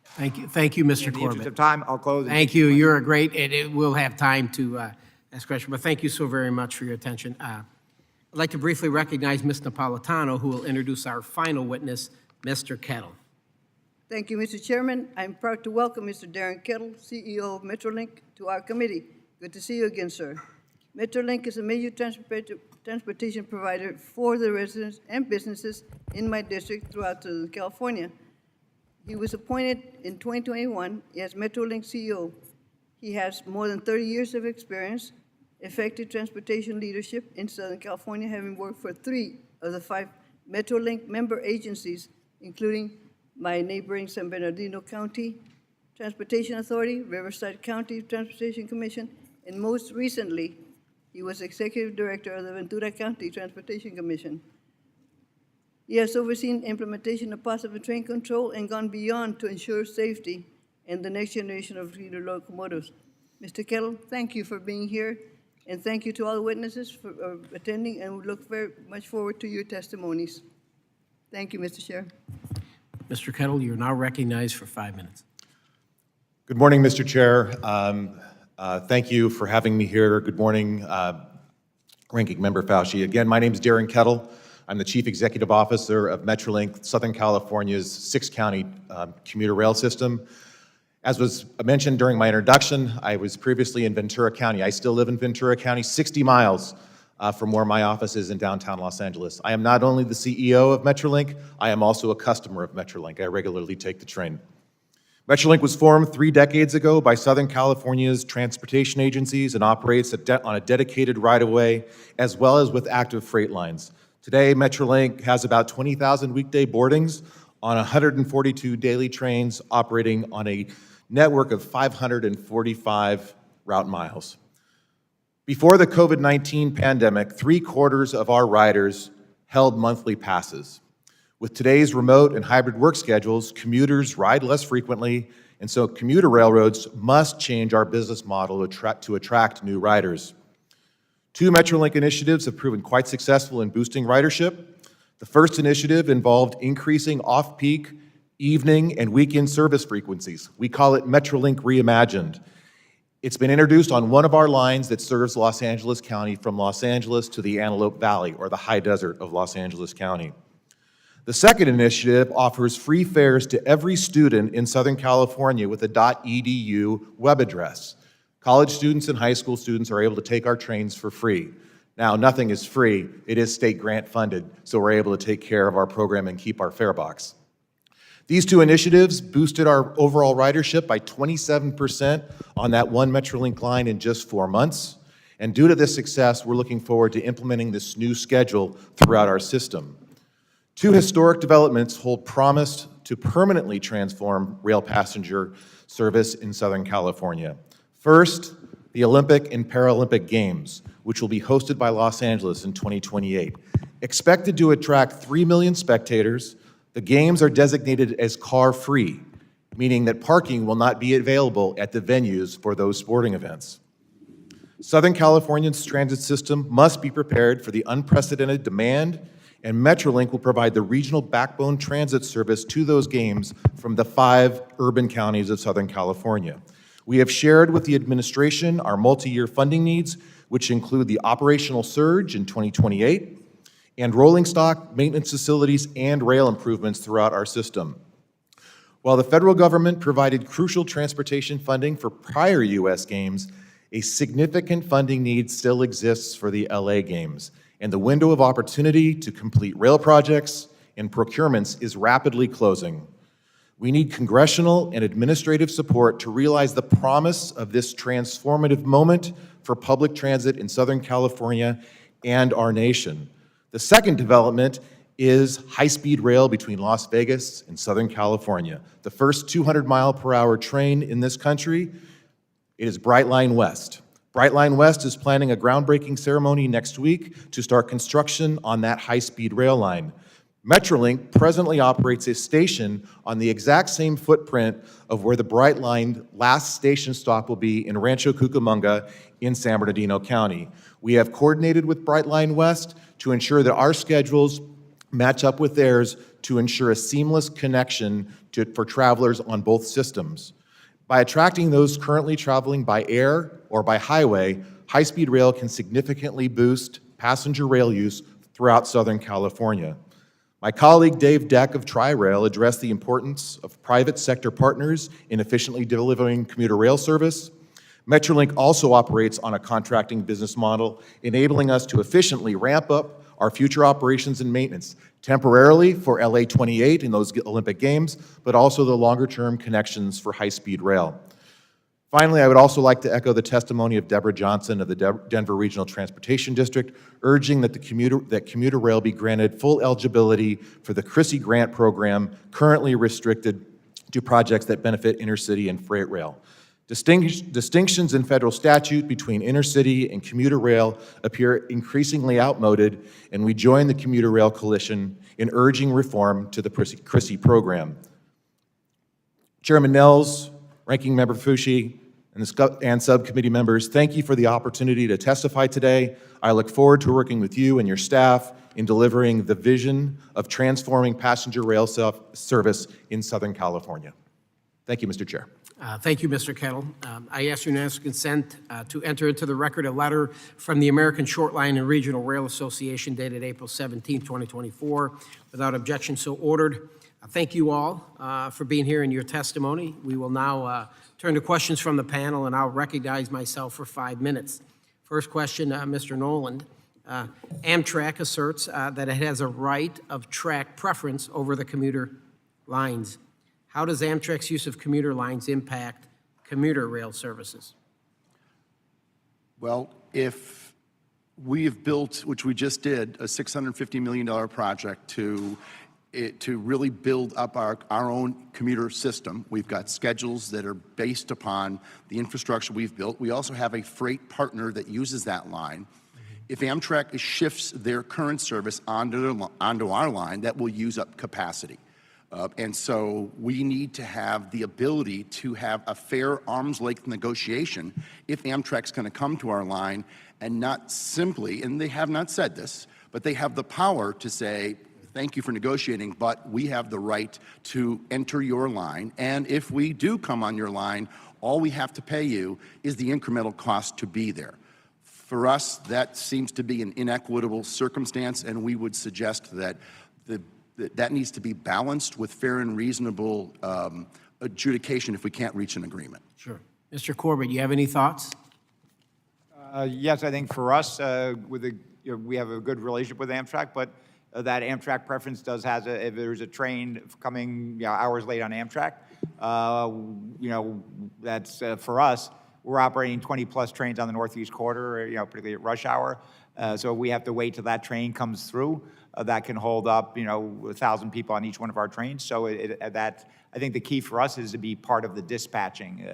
Thank you, Mr. In the interest Corbett. of time, I'll close. Thank you. You're a great, we'll have time to ask questions, but thank you so very much for your attention. I'd like to briefly recognize Ms. Napolitano, who will introduce our final witness, Mr. Kettle. Thank you, Mr. Chairman. I'm proud to welcome Mr. Darren Kettle, CEO of Metrolink, to our committee. Good to see you again, sir. Metrolink is a major transportation provider for the residents and businesses in my district throughout Southern California. He was appointed in 2021 as Metrolink CEO. He has more than 30 years of experience, effective transportation leadership in Southern California, having worked for 3 of the 5 Metrolink member agencies, including my neighboring San Bernardino County Transportation Authority, Riverside County Transportation Commission, and most recently, he was Executive Director of the Ventura County Transportation Commission. He has overseen implementation of positive train control and gone beyond to ensure safety and the next generation of feeder locomotives. Mr. Kettle, thank you for being here, and thank you to all the witnesses for attending, and we look very much forward to your testimonies. Thank you, Mr. Chair. Mr. Kettle, you're now recognized for 5 minutes. Good morning, Mr. Chair. Thank you for having me here. Good morning, Ranking Member Fauci. Again, my name is Darren Kettle. I'm the Chief Executive Officer of Metrolink, Southern California's 6-county commuter rail system. As was mentioned during my introduction, I was previously in Ventura County. I still live in Ventura County, 60 miles from where my office is in downtown Los Angeles. I am not only the CEO of Metrolink, I am also a customer of Metrolink. I regularly take the train. Metrolink was formed 3 decades ago by Southern California's transportation agencies and operates on a dedicated right-of-way as well as with active freight lines. Today, Metrolink has about 20,000 weekday boardings on 142 daily trains operating on a network of 545 route miles. Before the COVID-19 pandemic, 3/4 of our riders held monthly passes. With today's remote and hybrid work schedules, commuters ride less frequently, and so commuter railroads must change our business model to attract new riders. 2 Metrolink initiatives have proven quite successful in boosting ridership. The first initiative involved increasing off-peak, evening, and weekend service frequencies. We call it Metrolink Reimagined. It's been introduced on one of our lines that serves Los Angeles County from Los Angeles to the Antelope Valley, or the high desert of Los Angeles County. The second initiative offers free fares to every student in Southern California with a .edu web address. College students and high school students are able to take our trains for free. Now, nothing is free. It is state grant funded, so we're able to take care of our program and keep our fare box. These 2 initiatives boosted our overall ridership by 27% on that one Metrolink line in just 4 months. And due to this success, we're looking forward to implementing this new schedule throughout our system. 2 historic developments hold promise to permanently transform rail passenger service in Southern California. First, the Olympic and Paralympic Games, which will be hosted by Los Angeles in 2028. Expected to attract 3 million spectators, the games are designated as car-free, meaning that parking will not be available at the venues for those sporting events. Southern California's transit system must be prepared for the unprecedented demand, and Metrolink will provide the regional backbone transit service to those games from the 5 urban counties of Southern California. We have shared with the administration our multi-year funding needs, which include the operational surge in 2028, and rolling stock, maintenance facilities, and rail improvements throughout our system. While the federal government provided crucial transportation funding for prior U.S. games, a significant funding need still exists for the LA Games, and the window of opportunity to complete rail projects and procurements is rapidly closing. We need congressional and administrative support to realize the promise of this transformative moment for public transit in Southern California and our nation. The second development is high-speed rail between Las Vegas and Southern California. The first 200-mile-per-hour train in this country, it is Brightline West. Brightline West is planning a groundbreaking ceremony next week to start construction on that high-speed rail line. Metrolink presently operates a station on the exact same footprint of where the Brightline last station stop will be in Rancho Cucamonga in San Bernardino County. We have coordinated with Brightline West to ensure that our schedules match up with theirs to ensure a seamless connection for travelers on both systems. By attracting those currently traveling by air or by highway, high-speed rail can significantly boost passenger rail use throughout Southern California. My colleague Dave Deck of Tri-Rail addressed the importance of private sector partners in efficiently delivering commuter rail service. Metrolink also operates on a contracting business model, enabling us to efficiently ramp up our future operations and maintenance, temporarily for LA 28 in those Olympic Games, but also the longer-term connections for high-speed rail. Finally, I would also like to echo the testimony of Deborah Johnson of the Denver Regional Transportation District, urging that commuter rail be granted full eligibility for the CRISI grant program, currently restricted to projects that benefit intercity and freight rail. Distinctions in federal statute between intercity and commuter rail appear increasingly outmoded, and we join the Commuter Rail Coalition in urging reform to the CRISI program. Chairman Nels, Ranking Member Fushi, and subcommittee members, thank you for the opportunity to testify today. I look forward to working with you and your staff in delivering the vision of transforming passenger rail service in Southern California. Thank you, Mr. Chair. Thank you, Mr. Kettle. I ask unanimous consent to enter into the record a letter from the American Short Line and Regional Rail Association dated April 17, 2024. Without objection, so ordered. Thank you all for being here in your testimony. We will now turn to questions from the panel, and I'll recognize myself for 5 minutes. First question, Mr. Noland. Amtrak asserts that it has a right of track preference over the commuter lines. How does Amtrak's use of commuter lines impact commuter rail services? Well, if we have built, which we just did, a $650 million project to really build up our own commuter system. We've got schedules that are based upon the infrastructure we've built. We also have a freight partner that uses that line. If Amtrak shifts their current service onto our line, that will use up capacity. And so we need to have the ability to have a fair arm's length negotiation if Amtrak's going to come to our line and not simply, and they have not said this, but they have the power to say, thank you for negotiating, but we have the right to enter your line. And if we do come on your line, all we have to pay you is the incremental cost to be there. For us, that seems to be an inequitable circumstance, and we would suggest that that needs to be balanced with fair and reasonable adjudication if we can't reach an agreement. Sure. Mr. Corbett, you have any thoughts? Yes, I think for us, we have a good relationship with Amtrak, but that Amtrak preference does have if there's a train coming hours late on Amtrak, that's for us. We're operating 20-plus trains on the Northeast Corridor, particularly at rush hour. So we have to wait till that train comes through. That can hold up, 1,000 people on each one of our trains. So I think the key for us is to be part of the dispatching.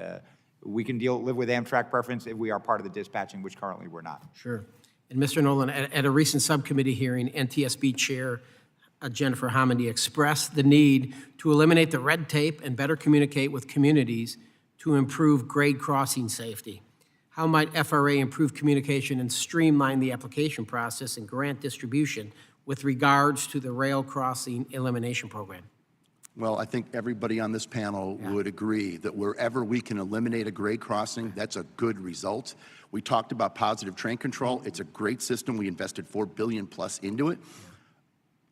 We can live with Amtrak preference if we are part of the dispatching, which currently we're not. Sure. And Mr. Nolan, at a recent subcommittee hearing, NTSB Chair Jennifer Homendy expressed the need to eliminate the red tape and better communicate with communities to improve grade crossing safety. How might FRA improve communication and streamline the application process and grant distribution with regards to the rail crossing elimination program? Well, I think everybody on this panel would agree that wherever we can eliminate a grade crossing, that's a good result. We talked about positive train control. It's a great system. We invested $4 billion plus into it.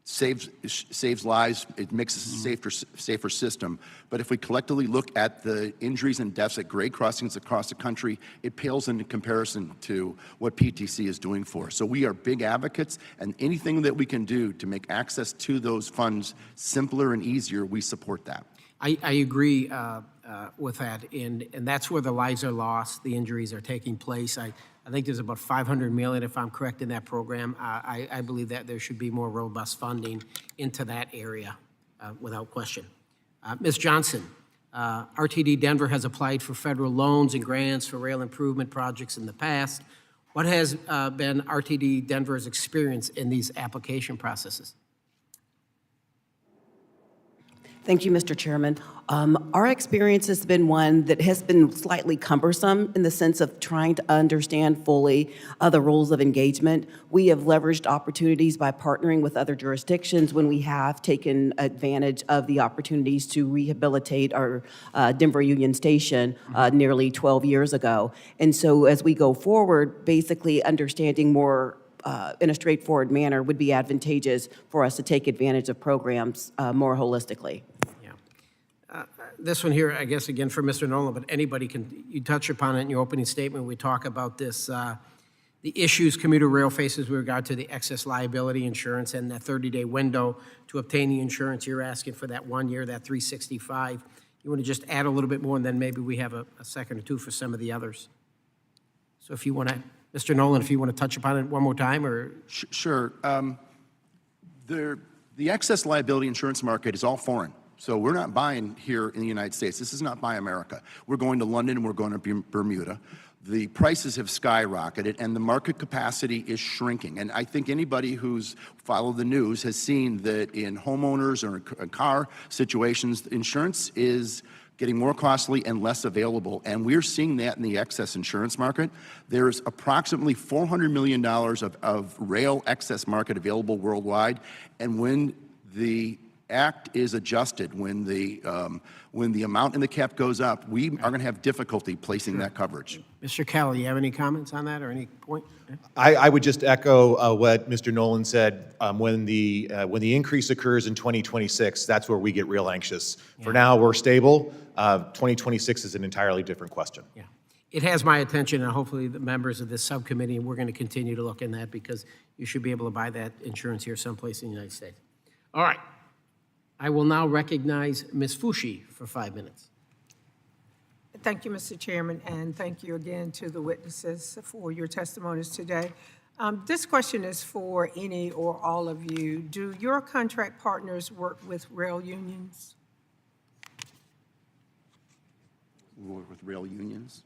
Saves lives. It makes us a safer system. But if we collectively look at the injuries and deaths at grade crossings across the country, it pales into comparison to what PTC is doing for us. So we are big advocates, and anything that we can do to make access to those funds simpler and easier, we support that. I agree with that, and that's where the lives are lost, the injuries are taking place. I think there's about $500 million, if I'm correct, in that program. I believe that there should be more robust funding into that area, without question. Ms. Johnson, RTD Denver has applied for federal loans and grants for rail improvement projects in the past. What has been RTD Denver's experience in these application processes? Thank you, Mr. Chairman. Our experience has been one that has been slightly cumbersome in the sense of trying to understand fully the rules of engagement. We have leveraged opportunities by partnering with other jurisdictions when we have taken advantage of the opportunities to rehabilitate our Denver Union Station nearly 12 years ago. And so as we go forward, basically understanding more in a straightforward manner would be advantageous for us to take advantage of programs more holistically. This one here, I guess, again, for Mr. Nolan, but anybody can, you touch upon it in your opening statement. We talk about this, the issues commuter rail faces with regard to the excess liability insurance and that 30-day window to obtain the insurance. You're asking for that 1 year, that 365. You want to just add a little bit more, and then maybe we have a second or two for some of the others. So if you want to, Mr. Nolan, if you want to touch upon it one more time, or? Sure. The excess liability insurance market is all foreign. So we're not buying here in the United States. This is not Buy America. We're going to London and we're going to Bermuda. The prices have skyrocketed and the market capacity is shrinking. And I think anybody who's followed the news has seen that in homeowners or car situations, insurance is getting more costly and less available. And we're seeing that in the excess insurance market. There's approximately $400 million of rail excess market available worldwide. And when the Act is adjusted, when the amount in the cap goes up, we are going to have difficulty placing that coverage. Mr. Kelly, you have any comments on that or any point? I would just echo what Mr. Nolan said. When the increase occurs in 2026, that's where we get real anxious. For now, we're stable. 2026 is an entirely different question. Yeah. It has my attention, and hopefully the members of this subcommittee, and we're going to continue to look in that because you should be able to buy that insurance here someplace in the United States. All right. I will now recognize Ms. Fushi for 5 minutes. Thank you, Mr. Chairman, and thank you again to the witnesses for your testimonies today. This question is for any or all of you. Do your contract partners work with rail unions? We work with rail unions.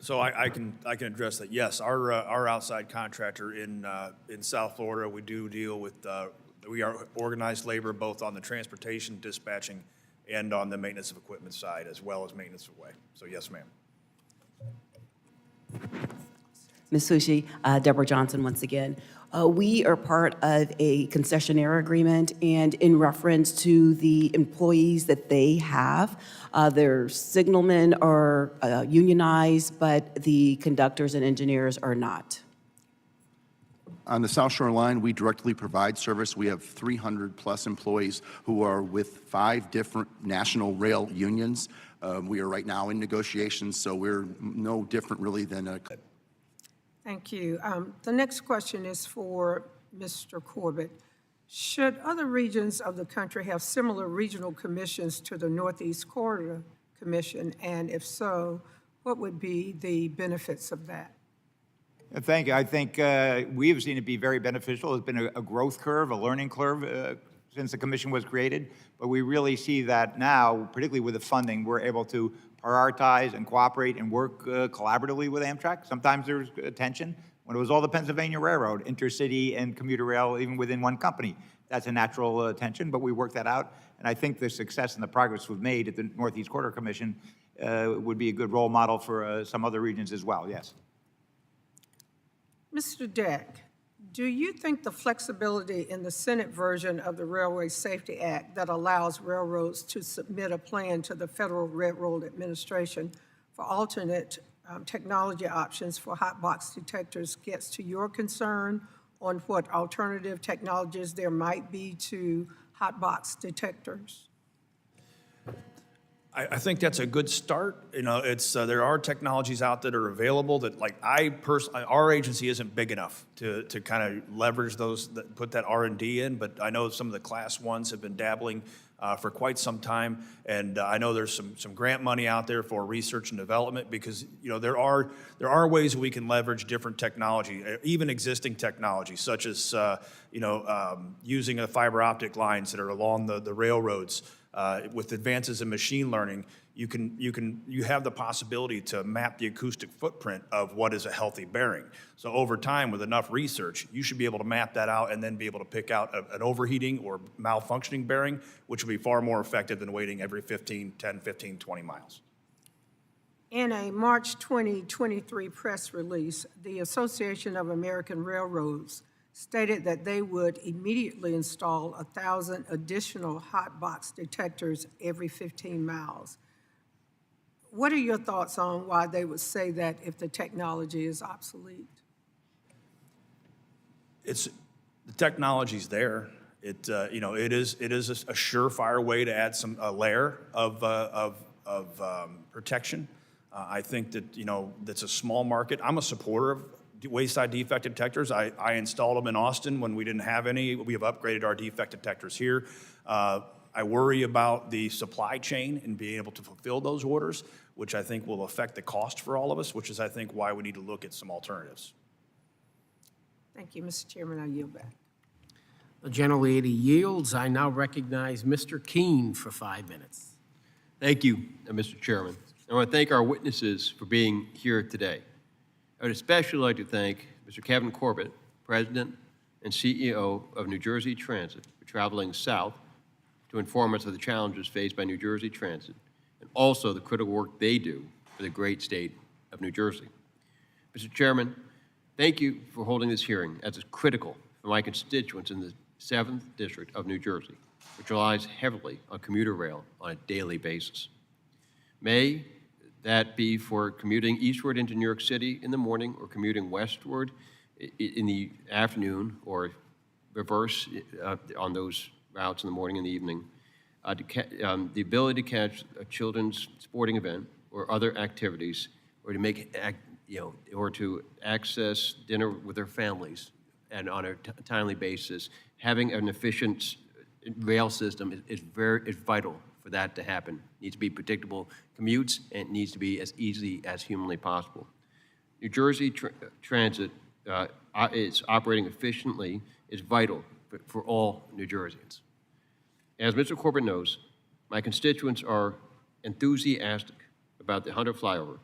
So I can address that. Yes, our outside contractor in South Florida, we do deal with we are organized labor both on the transportation, dispatching, and on the maintenance of equipment side, as well as maintenance of way. So yes, ma'am. Ms. Fushi, Deborah Johnson once again. We are part of a concessionaire agreement, and in reference to the employees that they have, their signalmen are unionized, but the conductors and engineers are not. On the South Shore Line, we directly provide service. We have 300-plus employees who are with 5 different national rail unions. We are right now in negotiations, so we're no different really than a... Thank you. The next question is for Mr. Corbett. Should other regions of the country have similar regional commissions to the Northeast Corridor Commission? And if so, what would be the benefits of that? Thank you. I think we have seen it be very beneficial. It's been a growth curve, a learning curve since the commission was created. But we really see that now, particularly with the funding, we're able to prioritize and cooperate and work collaboratively with Amtrak. Sometimes there's tension. When it was all the Pennsylvania Railroad, intercity and commuter rail, even within one company, that's a natural tension, but we worked that out. And I think the success and the progress we've made at the Northeast Corridor Commission would be a good role model for some other regions as well, yes. Mr. Deck, do you think the flexibility in the Senate version of the Railway Safety Act that allows railroads to submit a plan to the Federal Railroad Administration for alternate technology options for hot box detectors gets to your concern on what alternative technologies there might be to hot box detectors? I think that's a good start. You know, it's there are technologies out that are available that, like, our agency isn't big enough to kind of leverage those, put that R&D in. But I know some of the Class 1s have been dabbling for quite some time, and I know there's some grant money out there for research and development, because there are ways we can leverage different technology, even existing technology, such as using the fiber optic lines that are along the railroads. With advances in machine learning, you have the possibility to map the acoustic footprint of what is a healthy bearing. So over time, with enough research, you should be able to map that out and then be able to pick out an overheating or malfunctioning bearing, which will be far more effective than waiting every 10, 15, 20 miles. In a March 2023 press release, the Association of American Railroads stated that they would immediately install 1,000 additional hot box detectors every 15 miles. What are your thoughts on why they would say that if the technology is obsolete? The technology's there. It is a surefire way to add a layer of protection. I think that that's a small market. I'm a supporter of wayside defect detectors. I installed them in Austin when we didn't have any. We have upgraded our defect detectors here. I worry about the supply chain and being able to fulfill those orders, which I think will affect the cost for all of us, which is, I think, why we need to look at some alternatives. Thank you, Mr. Chairman. I yield back. The gentlelady yields. I now recognize Mr. Keene for 5 minutes. Thank you, Mr. Chairman. I want to thank our witnesses for being here today. I would especially like to thank Mr. Kevin Corbett, President and CEO of New Jersey Transit, for traveling south to inform us of the challenges faced by New Jersey Transit and also the critical work they do for the great state of New Jersey. Mr. Chairman, thank you for holding this hearing, as it's critical for my constituents in the 7th District of New Jersey, which relies heavily on commuter rail on a daily basis. May that be for commuting eastward into New York City in the morning, or commuting westward in the afternoon, or reverse on those routes in the morning and the evening. The ability to catch a children's sporting event or other activities, or to make or to access dinner with their families, and on a timely basis, having an efficient rail system is vital for that to happen. It needs to be predictable commutes, and it needs to be as easy as humanly possible. New Jersey Transit is operating efficiently is vital for all New Jerseyans. As Mr. Corbett knows, my constituents are enthusiastic about the Hunter flyover,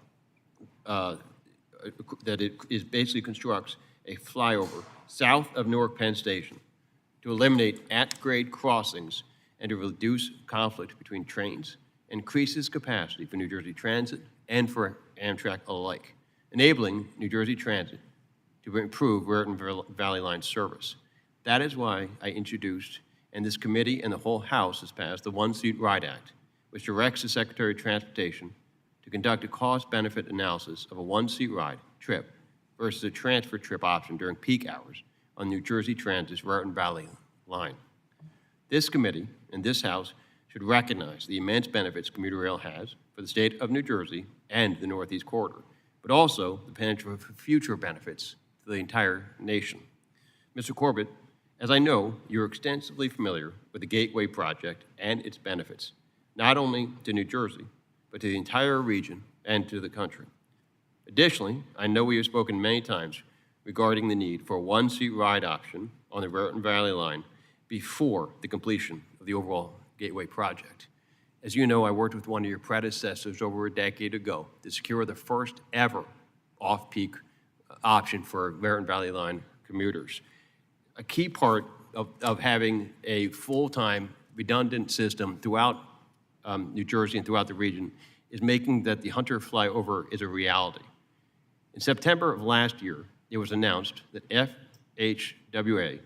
that it basically constructs a flyover south of Newark Penn Station to eliminate at-grade crossings and to reduce conflict between trains, increases capacity for New Jersey Transit and for Amtrak alike, enabling New Jersey Transit to improve Raritan Valley Line service. That is why I introduced, and this committee and the whole House has passed, the One-Seat Ride Act, which directs the Secretary of Transportation to conduct a cost-benefit analysis of a one-seat ride trip versus a transfer trip option during peak hours on New Jersey Transit's Raritan Valley Line. This committee and this House should recognize the immense benefits commuter rail has for the state of New Jersey and the Northeast Corridor, but also the potential for future benefits to the entire nation. Mr. Corbett, as I know, you're extensively familiar with the Gateway Project and its benefits, not only to New Jersey, but to the entire region and to the country. Additionally, I know we have spoken many times regarding the need for a one-seat ride option on the Raritan Valley Line before the completion of the overall Gateway Project. As you know, I worked with one of your predecessors over a decade ago to secure the first ever off-peak option for Raritan Valley Line commuters. A key part of having a full-time redundant system throughout New Jersey and throughout the region is making that the Hunter flyover is a reality. In September of last year, it was announced that FHWA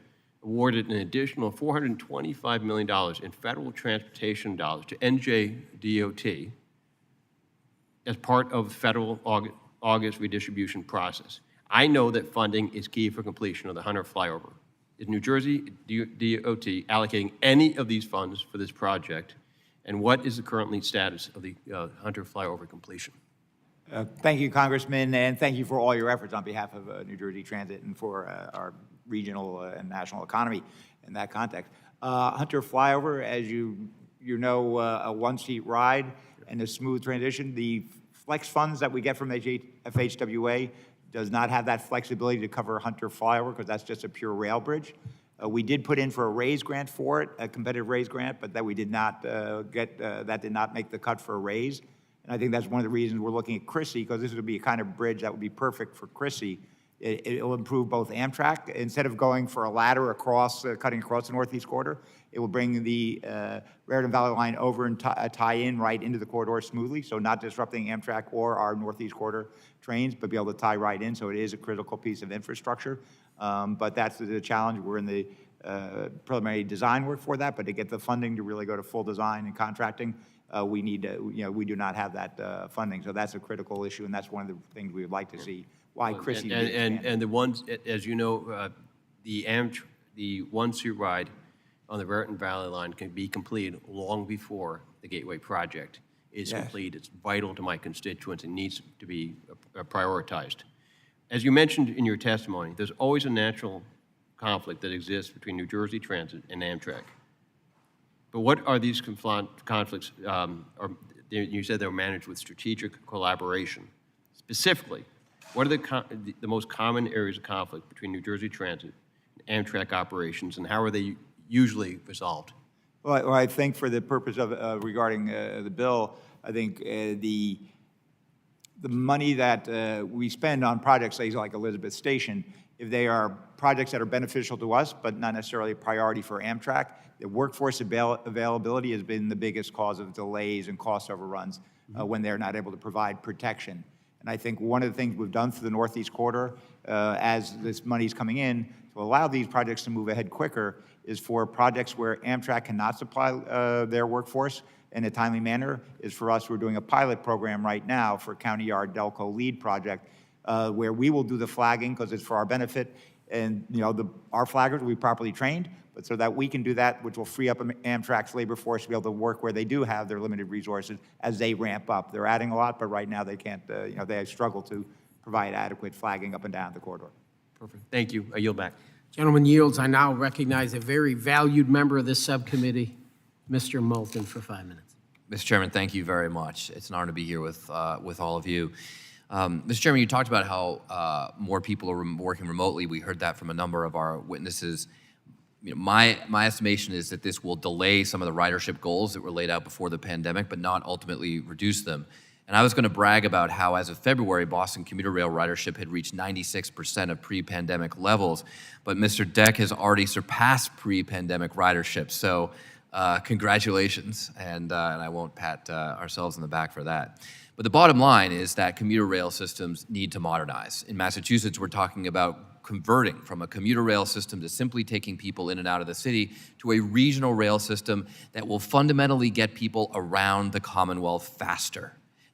awarded an additional $425 million in federal transportation dollars to NJDOT as part of the federal August redistribution process. I know that funding is key for completion of the Hunter flyover. Is New Jersey DOT allocating any of these funds for this project? And what is the current status of the Hunter flyover completion? Thank you, Congressman, and thank you for all your efforts on behalf of New Jersey Transit and for our regional and national economy in that context. Hunter flyover, as you know, a one-seat ride and a smooth transition. The flex funds that we get from FHWA does not have that flexibility to cover Hunter flyover because that's just a pure rail bridge. We did put in for a raise grant for it, a competitive raise grant, but that we did not get, that did not make the cut for a raise. And I think that's one of the reasons we're looking at Chrissy, because this would be a kind of bridge that would be perfect for Chrissy. It'll improve both Amtrak. Instead of going for a ladder across, cutting across the Northeast Corridor, it will bring the Raritan Valley line over and tie in right into the corridor smoothly, so not disrupting Amtrak or our Northeast Corridor trains, but be able to tie right in, so it is a critical piece of infrastructure. But that's the challenge. We're in the preliminary design work for that, but to get the funding to really go to full design and contracting, we need to, we do not have that funding. So that's a critical issue, and that's one of the things we would like to see. Why Chrissy And the ones, as you know, the one-seat ride on the Raritan Valley line can be completed long before the Gateway project is complete. It's vital to my constituents and needs to be prioritized. As you mentioned in your testimony, there's always a natural conflict that exists between New Jersey Transit and Amtrak. But what are these conflicts? You said they were managed with strategic collaboration. Specifically, what are the most common areas of conflict between New Jersey Transit and Amtrak operations, and how are they usually resolved? Well, I think for the purpose of regarding the bill, I think the money that we spend on projects, say like Elizabeth Station, if they are projects that are beneficial to us, but not necessarily a priority for Amtrak, the workforce availability has been the biggest cause of delays and cost overruns when they're not able to provide protection. And I think one of the things we've done through the Northeast Corridor, as this money's coming in, to allow these projects to move ahead quicker, is for projects where Amtrak cannot supply their workforce in a timely manner, is for us, we're doing a pilot program right now for County Yard Delco LEAD project, where we will do the flagging because it's for our benefit, and our flaggers will be properly trained, but so that we can do that, which will free up Amtrak's labor force to be able to work where they do have their limited resources as they ramp up. They're adding a lot, but right now they can't, they struggle to provide adequate flagging up and down the corridor. Perfect. Thank you. I yield back. Gentleman yields. I now recognize a very valued member of this subcommittee, Mr. Moulton, for 5 minutes. Mr. Chairman, thank you very much. It's an honor to be here with all of you. Mr. Chairman, you talked about how more people are working remotely. We heard that from a number of our witnesses. My estimation is that this will delay some of the ridership goals that were laid out before the pandemic, but not ultimately reduce them. And I was going to brag about how, as of February, Boston commuter rail ridership had reached 96% of pre-pandemic levels, but Mr. Deck has already surpassed pre-pandemic ridership. So congratulations, and I won't pat ourselves on the back for that. But the bottom line is that commuter rail systems need to modernize. In Massachusetts, we're talking about converting from a commuter rail system to simply taking people in and out of the city to a regional rail system that will fundamentally get people around the Commonwealth faster.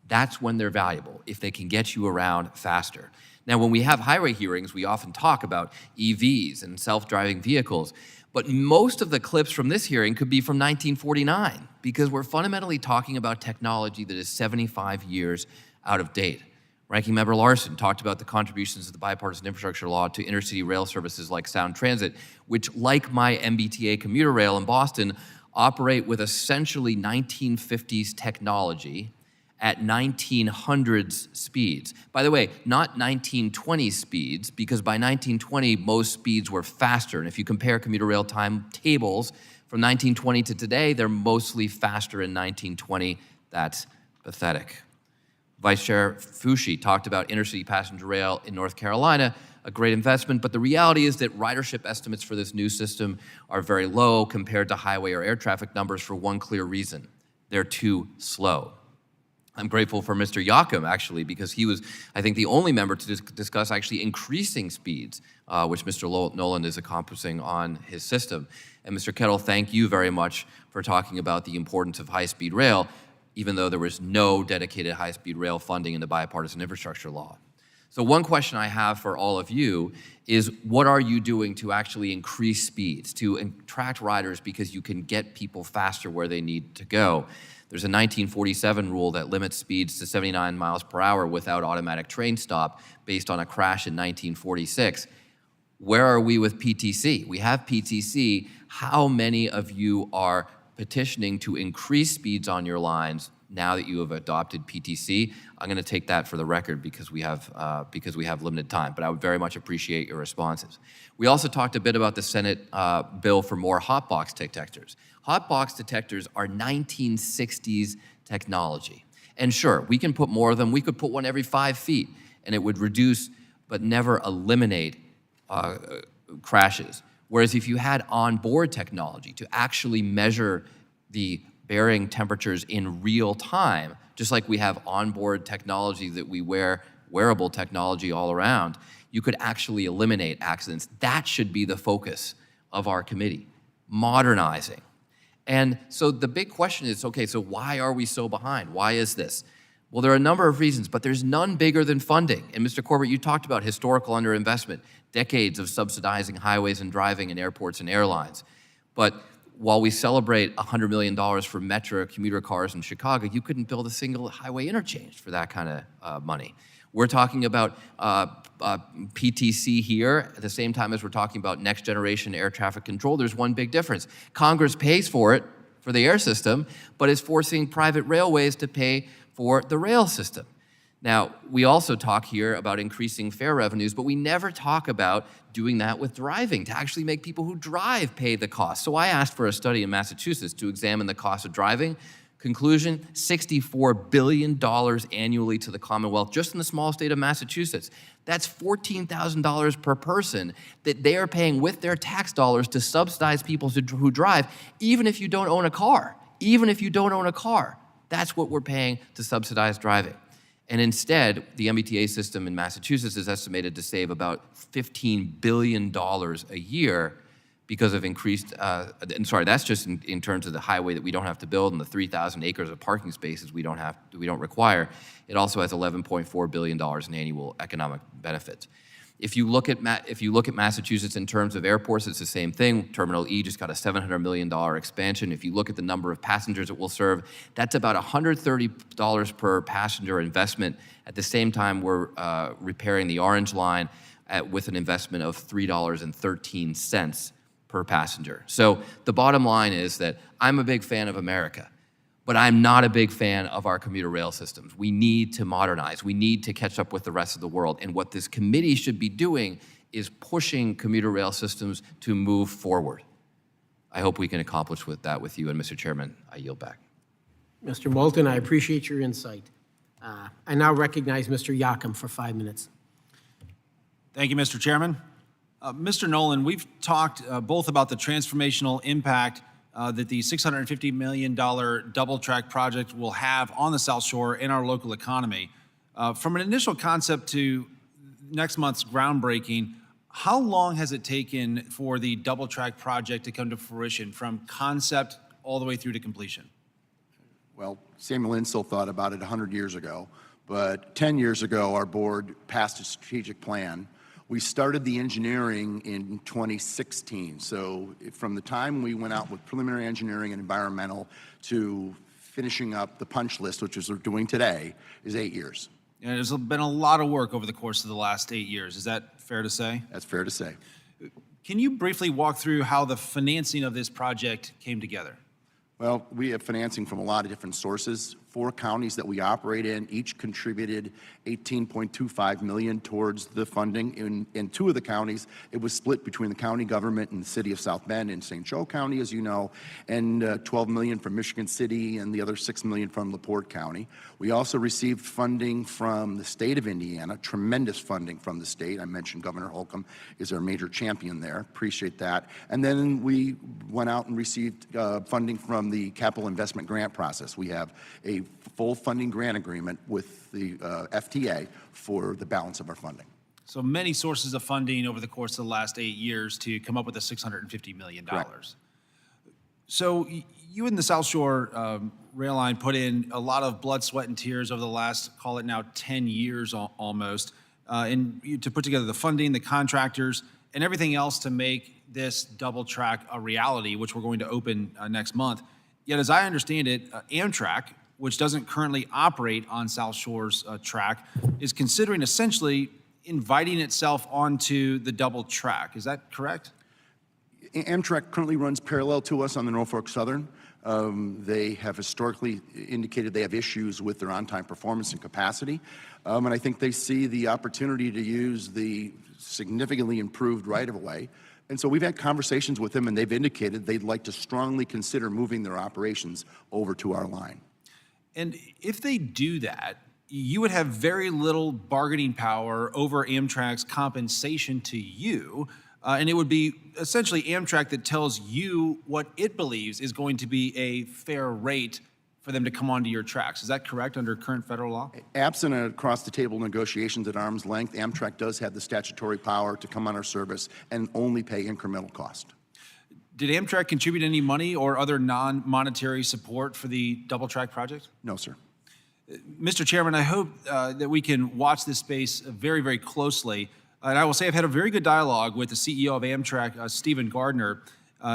That's when they're valuable, if they can get you around faster. Now, when we have highway hearings, we often talk about EVs and self-driving vehicles, but most of the clips from this hearing could be from 1949 because we're fundamentally talking about technology that is 75 years out of date. Ranking Member Larson talked about the contributions of the bipartisan infrastructure law to intercity rail services like Sound Transit, which, like my MBTA commuter rail in Boston, operate with essentially 1950s technology at 1900s speeds. By the way, not 1920 speeds, because by 1920, most speeds were faster. And if you compare commuter rail timetables from 1920 to today, they're mostly faster in 1920. That's pathetic. Vice Chair Fushi talked about intercity passenger rail in North Carolina, a great investment, but the reality is that ridership estimates for this new system are very low compared to highway or air traffic numbers for one clear reason: they're too slow. I'm grateful for Mr. Yakum, actually, because he was, I think, the only member to discuss actually increasing speeds, which Mr. Nolan is accomplishing on his system. And Mr. Kettle, thank you very much for talking about the importance of high-speed rail, even though there was no dedicated high-speed rail funding in the bipartisan infrastructure law. So one question I have for all of you is, what are you doing to actually increase speeds, to attract riders because you can get people faster where they need to go? There's a 1947 rule that limits speeds to 79 miles per hour without automatic train stop based on a crash in 1946. Where are we with PTC? We have PTC. How many of you are petitioning to increase speeds on your lines now that you have adopted PTC? I'm going to take that for the record because we have limited time, but I would very much appreciate your responses. We also talked a bit about the Senate bill for more hotbox detectors. Hotbox detectors are 1960s technology. And sure, we can put more of them. We could put one every 5 feet, and it would reduce but never eliminate crashes. Whereas if you had onboard technology to actually measure the bearing temperatures in real time, just like we have onboard technology that we wear, wearable technology all around, you could actually eliminate accidents. That should be the focus of our committee, modernizing. And so the big question is, okay, so why are we so behind? Why is this? Well, there are a number of reasons, but there's none bigger than funding. And Mr. Corbett, you talked about historical underinvestment, decades of subsidizing highways and driving in airports and airlines. But while we celebrate $100 million for Metro commuter cars in Chicago, you couldn't build a single highway interchange for that kind of money. We're talking about PTC here at the same time as we're talking about next generation air traffic control. There's one big difference. Congress pays for it, for the air system, but is forcing private railways to pay for the rail system. Now, we also talk here about increasing fare revenues, but we never talk about doing that with driving, to actually make people who drive pay the cost. So I asked for a study in Massachusetts to examine the cost of driving. Conclusion, $64 billion annually to the Commonwealth, just in the small state of Massachusetts. That's $14,000 per person that they are paying with their tax dollars to subsidize people who drive, even if you don't own a car. Even if you don't own a car, that's what we're paying to subsidize driving. And instead, the MBTA system in Massachusetts is estimated to save about $15 billion a year because of increased, that's just in terms of the highway that we don't have to build and the 3,000 acres of parking spaces we don't require. It also has $11.4 billion in annual economic benefits. If you look at Massachusetts in terms of airports, it's the same thing. Terminal E just got a $700 million expansion. If you look at the number of passengers it will serve, that's about $130 per passenger investment. At the same time, we're repairing the Orange Line with an investment of $3.13 per passenger. So the bottom line is that I'm a big fan of America, but I'm not a big fan of our commuter rail systems. We need to modernize. We need to catch up with the rest of the world. And what this committee should be doing is pushing commuter rail systems to move forward. I hope we can accomplish that with you. And Mr. Chairman, I yield back. Mr. Moulton, I appreciate your insight. I now recognize Mr. Yakum for 5 minutes. Thank you, Mr. Chairman. Mr. Nolan, we've talked both about the transformational impact that the $650 million double-track project will have on the South Shore and our local economy. From an initial concept to next month's groundbreaking, how long has it taken for the double-track project to come to fruition, from concept all the way through to completion? Well, Samuel Insull thought about it 100 years ago, but 10 years ago, our board passed a strategic plan. We started the engineering in 2016. So from the time we went out with preliminary engineering and environmental to finishing up the punch list, which is what we're doing today, is 8 years. And there's been a lot of work over the course of the last 8 years. Is that fair to say? That's fair to say. Can you briefly walk through how the financing of this project came together? Well, we have financing from a lot of different sources. 4 counties that we operate in each contributed $18.25 million towards the funding. In 2 of the counties, it was split between the county government and the city of South Bend and St. Joe County, as you know, and $12 million from Michigan City and the other $6 million from LaPorte County. We also received funding from the state of Indiana, tremendous funding from the state. I mentioned Governor Holcomb is our major champion there. Appreciate that. And then we went out and received funding from the capital investment grant process. We have a full funding grant agreement with the FTA for the balance of our funding. So many sources of funding over the course of the last 8 years to come up with the $650 million. Correct. So you and the South Shore Rail Line put in a lot of blood, sweat, and tears over the last, call it now, 10 years almost. to put together the funding, the contractors, and everything else to make this double track a reality, which we're going to open next month. Yet, as I understand it, Amtrak, which doesn't currently operate on South Shore's track, is considering essentially inviting itself onto the double track. Is that correct? Amtrak currently runs parallel to us on the Norfolk Southern. They have historically indicated they have issues with their on-time performance and capacity. And I think they see the opportunity to use the significantly improved right-of-way. And so we've had conversations with them, and they've indicated they'd like to strongly consider moving their operations over to our line. And if they do that, you would have very little bargaining power over Amtrak's compensation to you. And it would be essentially Amtrak that tells you what it believes is going to be a fair rate for them to come onto your tracks. Is that correct under current federal law? Absent across-the-table negotiations at arm's length, Amtrak does have the statutory power to come on our service and only pay incremental cost. Did Amtrak contribute any money or other non-monetary support for the double track project? No, sir. Mr. Chairman, I hope that we can watch this space very, very closely. And I will say I've had a very good dialogue with the CEO of Amtrak, Stephen Gardner,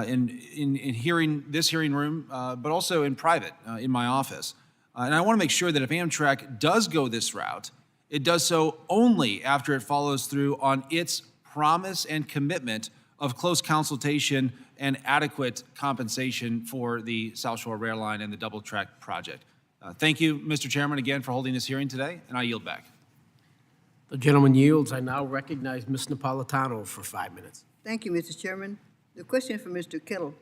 in this hearing room, but also in private in my office. And I want to make sure that if Amtrak does go this route, it does so only after it follows through on its promise and commitment of close consultation and adequate compensation for the South Shore Rail Line and the double track project. Thank you, Mr. Chairman, again for holding this hearing today, and I yield back. The gentleman yields. I now recognize Ms. Napolitano for 5 minutes. Thank you, Mr. Chairman. The question for Mr. Kettle.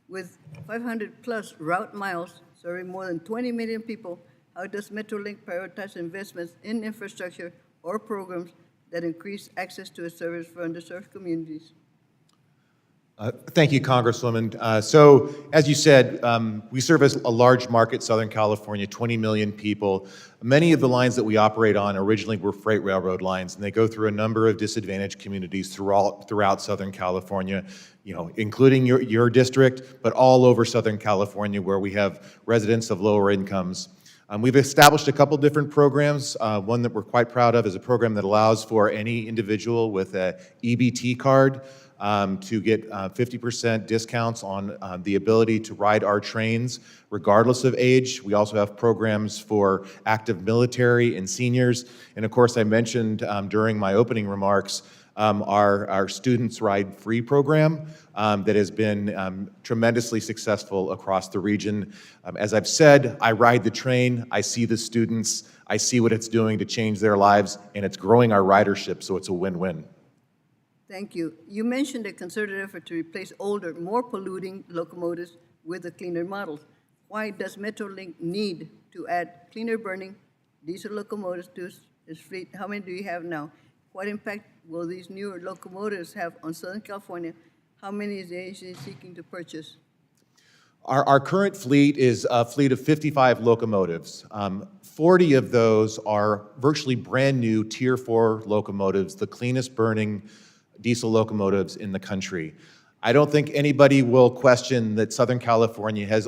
With 500-plus route miles serving more than 20 million people, how does Metrolink prioritize investments in infrastructure or programs that increase access to a service for underserved communities? Thank you, Congresswoman. So, as you said, we service a large market, Southern California, 20 million people. Many of the lines that we operate on originally were freight railroad lines, and they go through a number of disadvantaged communities throughout Southern California, including your district, but all over Southern California where we have residents of lower incomes. We've established a couple different programs. One that we're quite proud of is a program that allows for any individual with an EBT card to get 50% discounts on the ability to ride our trains regardless of age. We also have programs for active military and seniors. And of course, I mentioned during my opening remarks our Students Ride Free program that has been tremendously successful across the region. As I've said, I ride the train, I see the students, I see what it's doing to change their lives, and it's growing our ridership, so it's a win-win. Thank you. You mentioned a concerted effort to replace older, more polluting locomotives with the cleaner models. Why does Metrolink need to add cleaner burning diesel locomotives to its fleet? How many do you have now? What impact will these newer locomotives have on Southern California? How many is the agency seeking to purchase? Our current fleet is a fleet of 55 locomotives. 40 of those are virtually brand new Tier 4 locomotives, the cleanest burning diesel locomotives in the country. I don't think anybody will question that Southern California has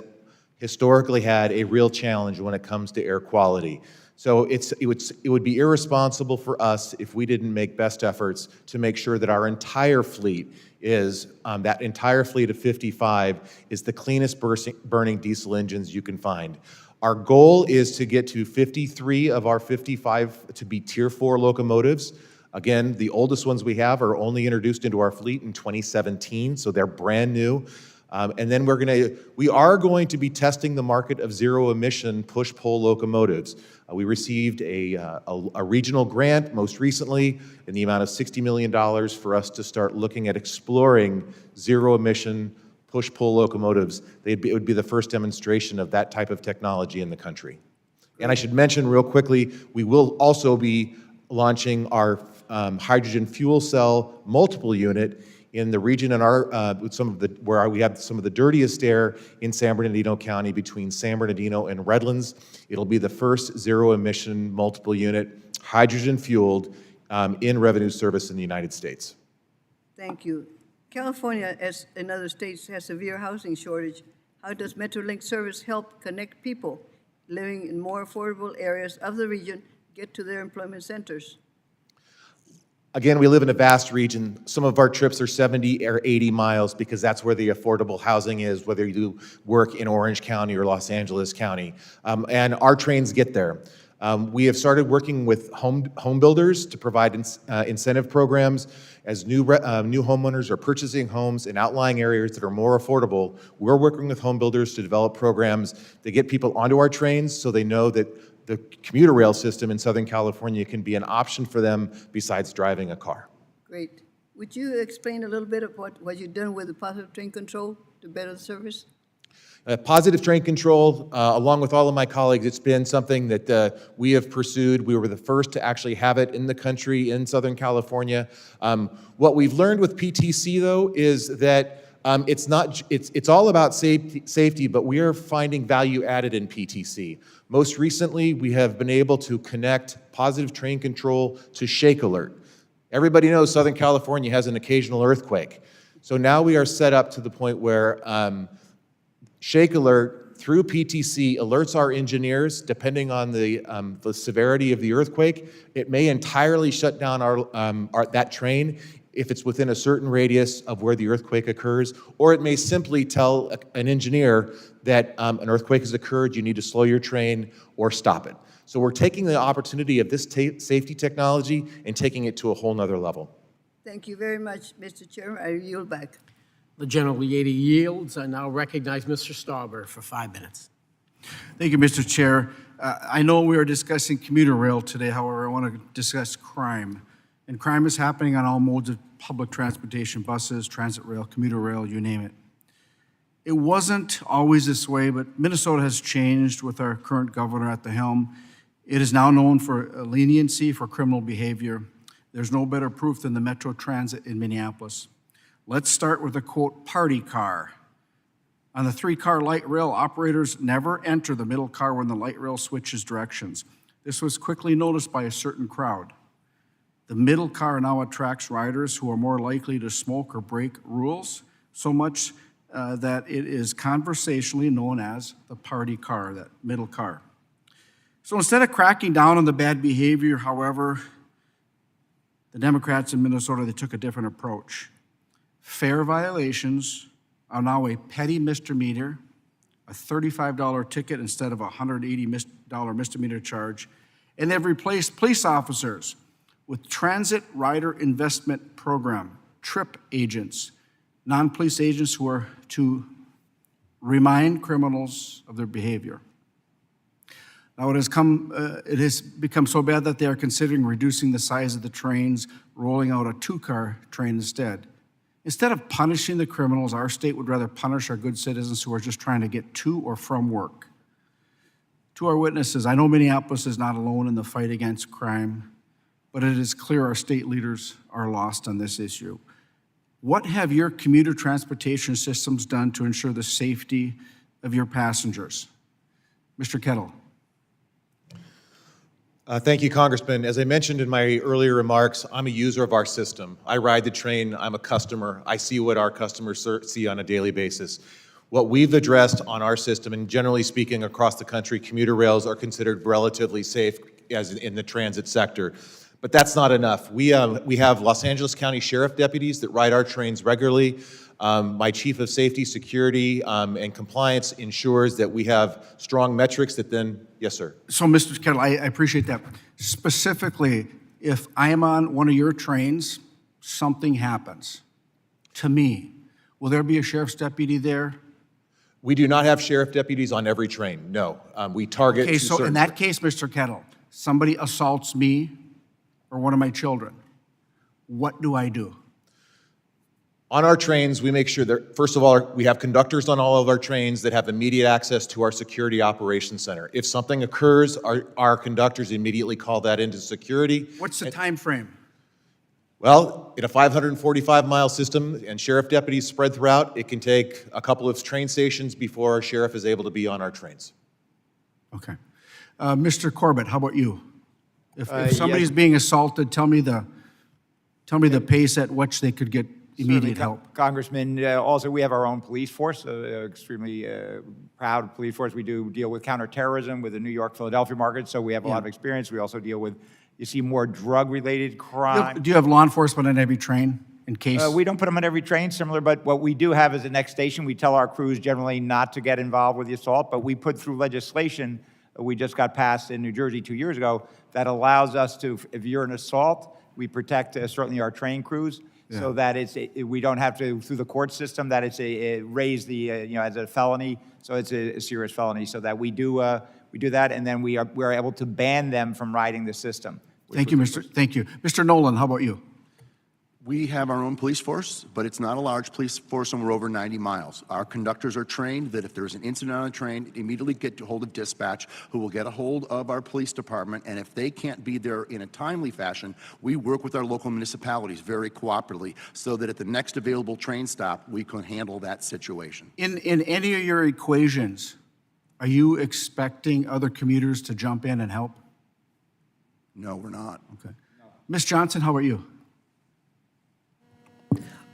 historically had a real challenge when it comes to air quality. So it would be irresponsible for us if we didn't make best efforts to make sure that our entire fleet is, that entire fleet of 55 is the cleanest burning diesel engines you can find. Our goal is to get to 53 of our 55 to be Tier 4 locomotives. Again, the oldest ones we have are only introduced into our fleet in 2017, so they're brand new. And then we are going to be testing the market of zero-emission push-pull locomotives. We received a regional grant most recently in the amount of $60 million for us to start looking at exploring zero-emission push-pull locomotives. It would be the first demonstration of that type of technology in the country. And I should mention real quickly, we will also be launching our hydrogen fuel cell multiple unit in the region in where we have some of the dirtiest air in San Bernardino County between San Bernardino and Redlands. It'll be the first zero-emission multiple unit, hydrogen-fueled, in revenue service in the United States. Thank you. California, as in other states, has severe housing shortage. How does Metrolink service help connect people living in more affordable areas of the region get to their employment centers? Again, we live in a vast region. Some of our trips are 70 or 80 miles because that's where the affordable housing is, whether you do work in Orange County or Los Angeles County. And our trains get there. We have started working with home builders to provide incentive programs. As new homeowners are purchasing homes in outlying areas that are more affordable, we're working with home builders to develop programs to get people onto our trains so they know that the commuter rail system in Southern California can be an option for them besides driving a car. Great. Would you explain a little bit of what you've done with the positive train control to better the service? Positive train control, along with all of my colleagues, it's been something that we have pursued. We were the first to actually have it in the country in Southern California. What we've learned with PTC, though, is that it's all about safety, but we are finding value added in PTC. Most recently, we have been able to connect positive train control to shake alert. Everybody knows Southern California has an occasional earthquake. So now we are set up to the point where shake alert through PTC alerts our engineers, depending on the severity of the earthquake. It may entirely shut down that train if it's within a certain radius of where the earthquake occurs, or it may simply tell an engineer that an earthquake has occurred, you need to slow your train or stop it. So we're taking the opportunity of this safety technology and taking it to a whole nother level. Thank you very much, Mr. Chairman. I yield back. The gentle lady yields. I now recognize Mr. Stauber for 5 minutes. Thank you, Mr. Chair. I know we are discussing commuter rail today. However, I want to discuss crime. And crime is happening on all modes of public transportation, buses, transit rail, commuter rail, you name it. It wasn't always this way, but Minnesota has changed with our current governor at the helm. It is now known for leniency for criminal behavior. There's no better proof than the Metro Transit in Minneapolis. Let's start with a quote, party car. On the 3-car light rail, operators never enter the middle car when the light rail switches directions. This was quickly noticed by a certain crowd. The middle car now attracts riders who are more likely to smoke or break rules, so much that it is conversationally known as the party car, that middle car. So instead of cracking down on the bad behavior, however, the Democrats in Minnesota, they took a different approach. Fare violations are now a petty misdemeanor, a $35 ticket instead of a $180 misdemeanor charge, and they've replaced police officers with Transit Rider Investment Program, TRIP agents, non-police agents who are to remind criminals of their behavior. Now it has become so bad that they are considering reducing the size of the trains, rolling out a 2-car train instead. Instead of punishing the criminals, our state would rather punish our good citizens who are just trying to get to or from work. To our witnesses, I know Minneapolis is not alone in the fight against crime, but it is clear our state leaders are lost on this issue. What have your commuter transportation systems done to ensure the safety of your passengers? Mr. Kettle. Thank you, Congressman. As I mentioned in my earlier remarks, I'm a user of our system. I ride the train, I'm a customer. I see what our customers see on a daily basis. What we've addressed on our system, and generally speaking across the country, commuter rails are considered relatively safe as in the transit sector. But that's not enough. We have Los Angeles County Sheriff deputies that ride our trains regularly. My Chief of Safety, Security, and Compliance ensures that we have strong metrics that then, yes, sir. So, Mr. Kettle, I appreciate that. Specifically, if I am on one of your trains, something happens to me, will there be a sheriff's deputy there? We do not have sheriff deputies on every train, no. We target. Okay, so in that case, Mr. Kettle, somebody assaults me or one of my children, what do I do? On our trains, we make sure that, first of all, we have conductors on all of our trains that have immediate access to our security operations center. If something occurs, our conductors immediately call that into security. What's the time frame? Well, in a 545-mile system and sheriff deputies spread throughout, it can take a couple of train stations before our sheriff is able to be on our trains. Okay. Mr. Corbett, how about you? If somebody's yes. being assaulted, tell me the pace at which they could get immediate help. Congressman, also we have our own police force, extremely proud police force. We do deal with counterterrorism with the New York, Philadelphia market, so we have a lot of experience. We also deal with You see more drug-related crime. Do you have law enforcement on every train in case? We don't put them on every train, similar, but what we do have is the next station. We tell our crews generally not to get involved with the assault, but we put through legislation we just got passed in New Jersey 2 years ago that allows us to, if you're an assault, we protect certainly our train crews so that we don't have to, through the court system, that it's raised the, as a felony, so it's a serious felony, so that we do that, and then we're able to ban them from riding the system. Thank you, Mr. Nolan, how about you? We have our own police force, but it's not a large police force, and we're over 90 miles. Our conductors are trained that if there's an incident on a train, immediately get a hold of dispatch, who will get a hold of our police department, and if they can't be there in a timely fashion, we work with our local municipalities very cooperatively so that at the next available train stop, we can handle that situation. In any of your equations, are you expecting other commuters to jump in and help? No, we're not. Okay. Ms. Johnson, how about you?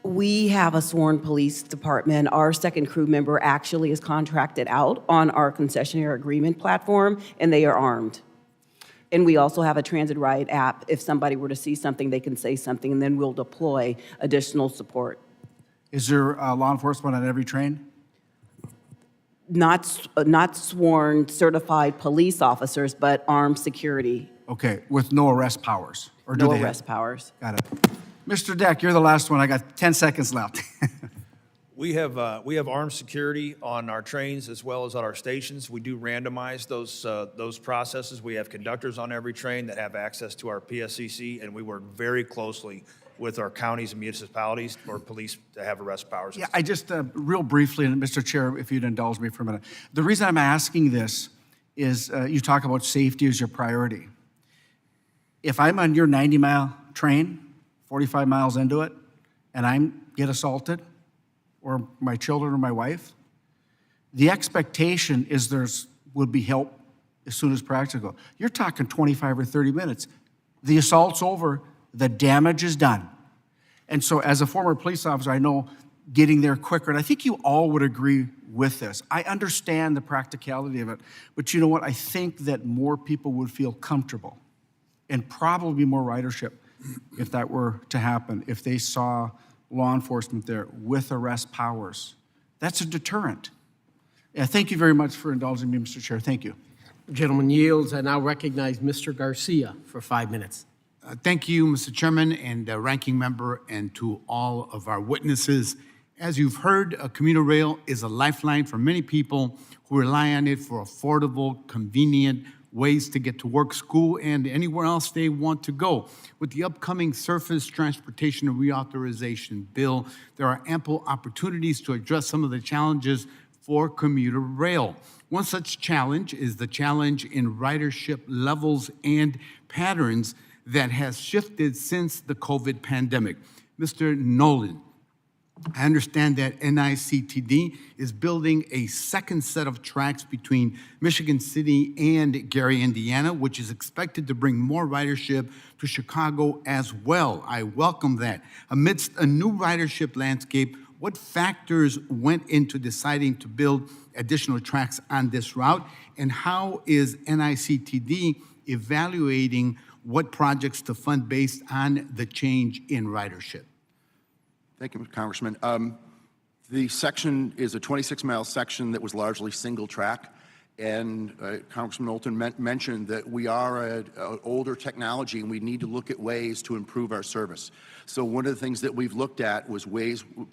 We have a sworn police department. Our second crew member actually is contracted out on our concessionaire agreement platform, and they are armed. And we also have a transit ride app. If somebody were to see something, they can say something, and then we'll deploy additional support. Is there law enforcement on every train? Not sworn, certified police officers, but armed security. Okay, with no arrest powers? Or do No they arrest powers. Got it. Mr. Deck, you're the last one. I got 10 seconds left. We have armed security on our trains as well as on our stations. We do randomize those processes. We have conductors on every train that have access to our PSCC, and we work very closely with our counties and municipalities for police to have arrest powers. Yeah, I just, real briefly, and Mr. Chair, if you'd indulge me for a minute. The reason I'm asking this is you talk about safety as your priority. If I'm on your 90-mile train, 45 miles into it, and I get assaulted, or my children or my wife, the expectation is would be help as soon as practical. You're talking 25 or 30 minutes. The assault's over, the damage is done. And so as a former police officer, I know getting there quicker, and I think you all would agree with this. I understand the practicality of it, but you know what? I think that more people would feel comfortable and probably more ridership if that were to happen, if they saw law enforcement there with arrest powers. That's a deterrent. Yeah, thank you very much for indulging me, Mr. Chair. Thank you. Gentleman yields. I now recognize Mr. Garcia for 5 minutes. Thank you, Mr. Chairman and Ranking Member, and to all of our witnesses. As you've heard, commuter rail is a lifeline for many people who rely on it for affordable, convenient ways to get to work, school, and anywhere else they want to go. With the upcoming Surface Transportation Reauthorization Bill, there are ample opportunities to address some of the challenges for commuter rail. One such challenge is the challenge in ridership levels and patterns that has shifted since the COVID pandemic. Mr. Nolan, I understand that NICTD is building a second set of tracks between Michigan City and Gary, Indiana, which is expected to bring more ridership to Chicago as well. I welcome that. Amidst a new ridership landscape, what factors went into deciding to build additional tracks on this route, and how is NICTD evaluating what projects to fund based on the change in ridership? Thank you, Congressman. The section is a 26-mile section that was largely single track. And Congressman Knowlton mentioned that we are an older technology and we need to look at ways to improve our service. So one of the things that we've looked at was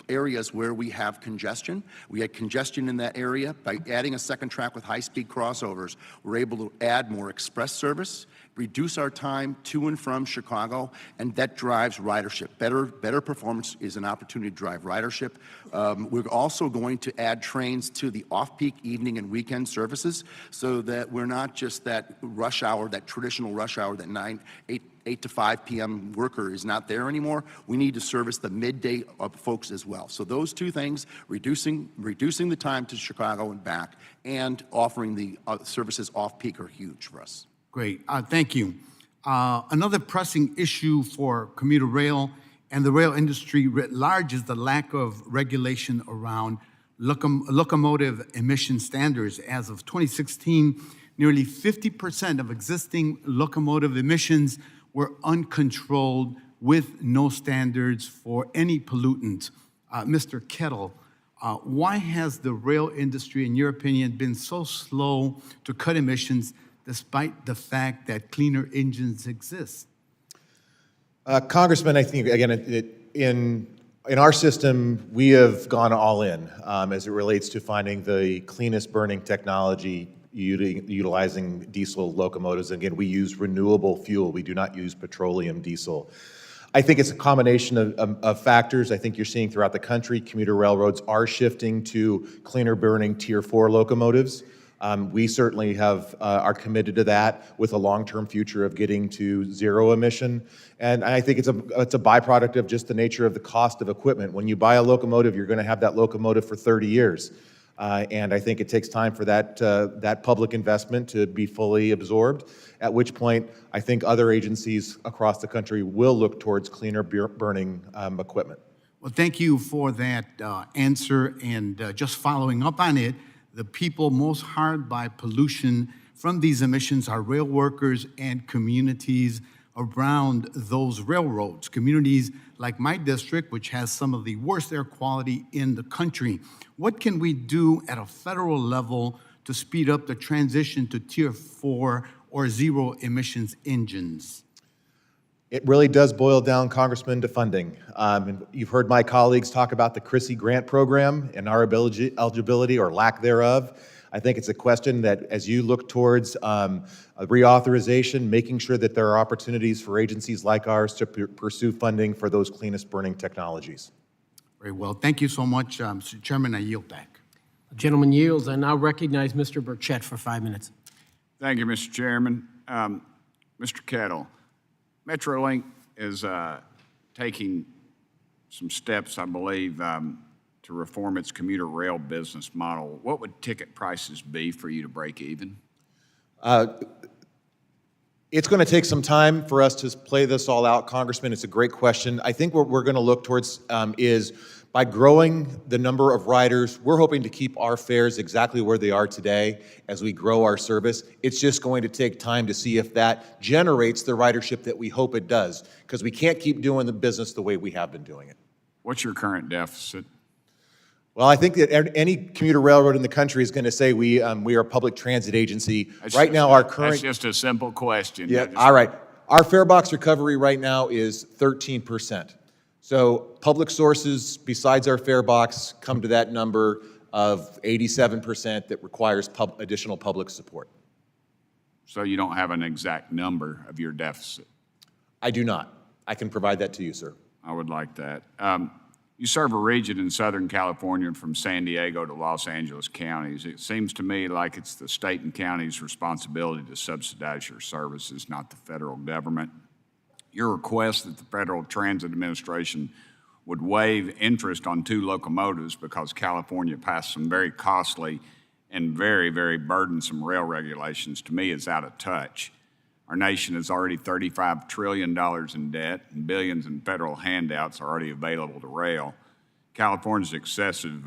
areas where we have congestion. We had congestion in that area. By adding a second track with high-speed crossovers, we're able to add more express service, reduce our time to and from Chicago, and that drives ridership. Better performance is an opportunity to drive ridership. We're also going to add trains to the off-peak evening and weekend services so that we're not just that rush hour, that traditional rush hour, that 8 to 5 p.m. worker is not there anymore. We need to service the midday folks as well. So those two things, reducing the time to Chicago and back, and offering the services off-peak are huge for us. Great, thank you. Another pressing issue for commuter rail and the rail industry writ large is the lack of regulation around locomotive emission standards. As of 2016, nearly 50% of existing locomotive emissions were uncontrolled with no standards for any pollutants. Mr. Kettle, why has the rail industry, in your opinion, been so slow to cut emissions despite the fact that cleaner engines exist? Congressman, I think, again, in our system, we have gone all in as it relates to finding the cleanest burning technology utilizing diesel locomotives. Again, we use renewable fuel. We do not use petroleum diesel. I think it's a combination of factors. I think you're seeing throughout the country, commuter railroads are shifting to cleaner burning Tier 4 locomotives. We certainly are committed to that with a long-term future of getting to zero emission. And I think it's a byproduct of just the nature of the cost of equipment. When you buy a locomotive, you're going to have that locomotive for 30 years. And I think it takes time for that public investment to be fully absorbed, at which point I think other agencies across the country will look towards cleaner burning equipment. Well, thank you for that answer. And just following up on it, the people most harmed by pollution from these emissions are rail workers and communities around those railroads. Communities like my district, which has some of the worst air quality in the country. What can we do at a federal level to speed up the transition to Tier 4 or zero emissions engines? It really does boil down, Congressman, to funding. And you've heard my colleagues talk about the CRISI grant program and our eligibility or lack thereof. I think it's a question that as you look towards a reauthorization, making sure that there are opportunities for agencies like ours to pursue funding for those cleanest burning technologies. Very well. Thank you so much, Mr. Chairman. I yield back. The gentleman yields. I now recognize Mr. Burchett for 5 minutes. Thank you, Mr. Chairman. Mr. Kettle, Metrolink is taking some steps, I believe, to reform its commuter rail business model. What would ticket prices be for you to break even? It's going to take some time for us to play this all out, Congressman. It's a great question. I think what we're going to look towards is by growing the number of riders, we're hoping to keep our fares exactly where they are today as we grow our service. It's just going to take time to see if that generates the ridership that we hope it does, because we can't keep doing the business the way we have been doing it. What's your current deficit? Well, I think that any commuter railroad in the country is going to say we are a public transit agency. Right now, our current... That's just a simple question. Yeah, all right. Our fare box recovery right now is 13%. So public sources besides our fare box come to that number of 87% that requires additional public support. So you don't have an exact number of your deficit? I do not. I can provide that to you, sir. I would like that. You serve a region in Southern California from San Diego to Los Angeles counties. It seems to me like it's the state and county's responsibility to subsidize your services, not the federal government. Your request that the Federal Transit Administration would waive interest on 2 locomotives because California passed some very costly and very, very burdensome rail regulations, to me is out of touch. Our nation is already $35 trillion in debt, and billions in federal handouts are already available to rail. California's excessive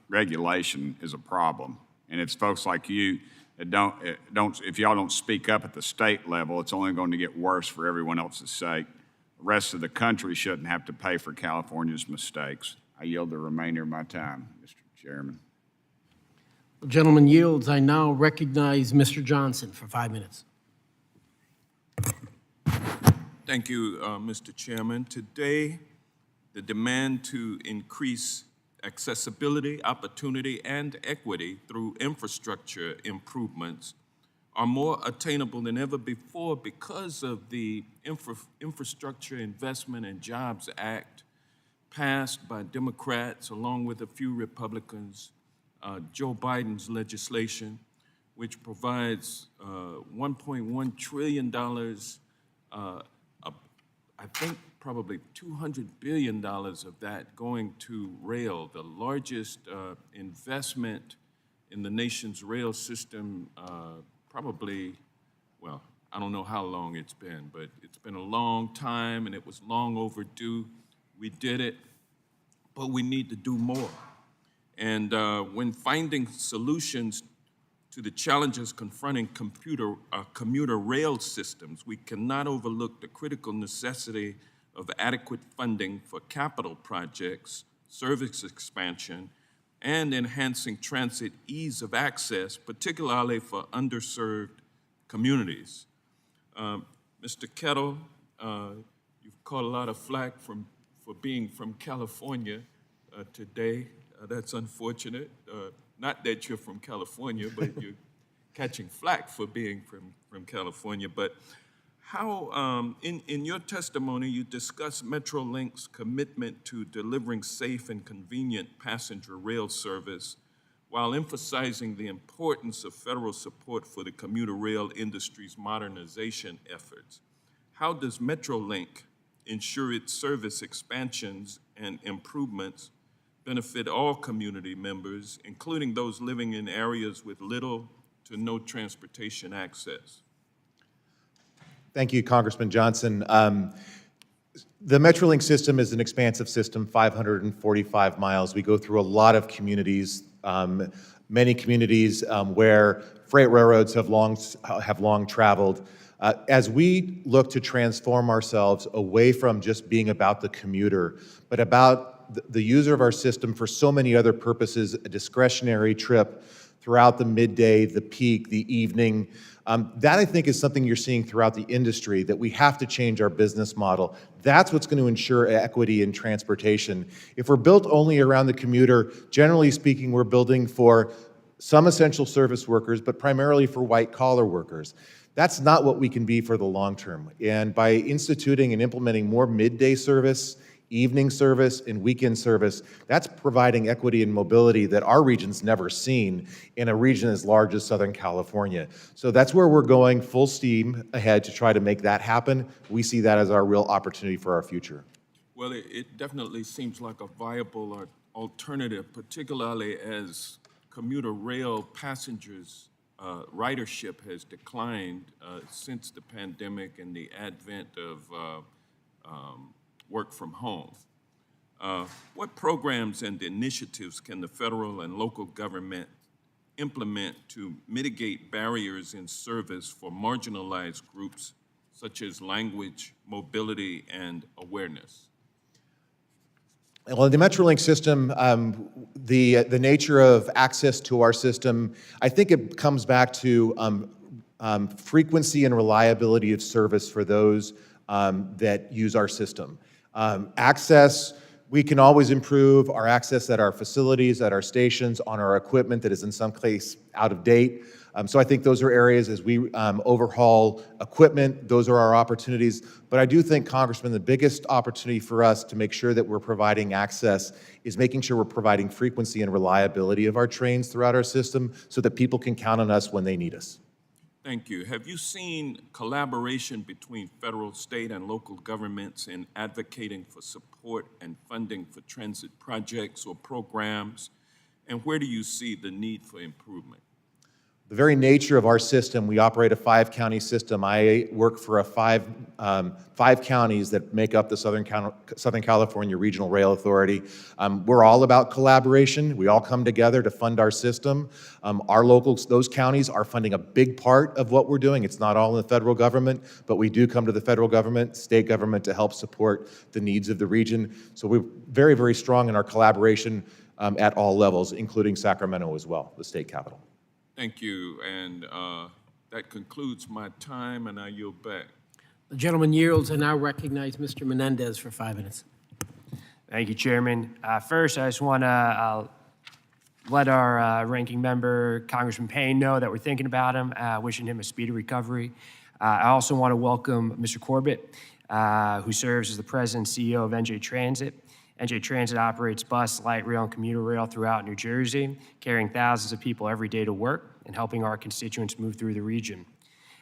regulation is a problem, and it's folks like you that if y'all don't speak up at the state level, it's only going to get worse for everyone else's sake. The rest of the country shouldn't have to pay for California's mistakes. I yield the remainder of my time, Mr. Chairman. The gentleman yields. I now recognize Mr. Johnson for 5 minutes. Thank you, Mr. Chairman. Today, the demand to increase accessibility, opportunity, and equity through infrastructure improvements are more attainable than ever before because of the Infrastructure Investment and Jobs Act passed by Democrats along with a few Republicans, Joe Biden's legislation, which provides $1.1 trillion, I think probably $200 billion of that going to rail, the largest investment in the nation's rail system probably, well, I don't know how long it's been, but it's been a long time and it was long overdue. We did it, but we need to do more. And when finding solutions to the challenges confronting commuter rail systems, we cannot overlook the critical necessity of adequate funding for capital projects, service expansion, and enhancing transit ease of access, particularly for underserved communities. Mr. Kettle, you've caught a lot of flack for being from California today. That's unfortunate. Not that you're from California, but you're catching flack for being from California. But how, in your testimony, you discuss Metrolink's commitment to delivering safe and convenient passenger rail service while emphasizing the importance of federal support for the commuter rail industry's modernization efforts. How does Metrolink ensure its service expansions and improvements benefit all community members, including those living in areas with little to no transportation access? Thank you, Congressman Johnson. The Metrolink system is an expansive system, 545 miles. We go through a lot of communities, many communities where freight railroads have long traveled. As we look to transform ourselves away from just being about the commuter, but about the user of our system for so many other purposes, a discretionary trip throughout the midday, the peak, the evening, that I think is something you're seeing throughout the industry, that we have to change our business model. That's what's going to ensure equity in transportation. If we're built only around the commuter, generally speaking, we're building for some essential service workers, but primarily for white-collar workers. That's not what we can be for the long term. And by instituting and implementing more midday service, evening service, and weekend service, that's providing equity and mobility that our region's never seen in a region as large as Southern California. So that's where we're going full steam ahead to try to make that happen. We see that as our real opportunity for our future. Well, it definitely seems like a viable alternative, particularly as commuter rail passengers ridership has declined since the pandemic and the advent of work from home. What programs and initiatives can the federal and local government implement to mitigate barriers in service for marginalized groups such as language, mobility, and awareness? Well, the Metrolink system, the nature of access to our system, I think it comes back to frequency and reliability of service for those that use our system. Access, we can always improve our access at our facilities, at our stations, on our equipment that is in some case out of date. So I think those are areas as we overhaul equipment, those are our opportunities. But I do think, Congressman, the biggest opportunity for us to make sure that we're providing access is making sure we're providing frequency and reliability of our trains throughout our system so that people can count on us when they need us. Thank you. Have you seen collaboration between federal, state, and local governments in advocating for support and funding for transit projects or programs? And where do you see the need for improvement? The very nature of our system, we operate a 5-county system. I work for five counties that make up the Southern California Regional Rail Authority. We're all about collaboration. We all come together to fund our system. Our locals, those counties are funding a big part of what we're doing. It's not all in the federal government, but we do come to the federal government, state government to help support the needs of the region. So we're very, very strong in our collaboration at all levels, including Sacramento as well, the state capital. Thank you, and that concludes my time, and I yield back. The gentleman yields, and now recognize Mr. Menendez for 5 minutes. Thank you, Chairman. First, I just want to let our ranking member, Congressman Payne, know that we're thinking about him, wishing him a speedy recovery. I also want to welcome Mr. Corbett, who serves as the president and CEO of NJ Transit. NJ Transit operates bus, light rail, and commuter rail throughout New Jersey, carrying thousands of people every day to work and helping our constituents move through the region.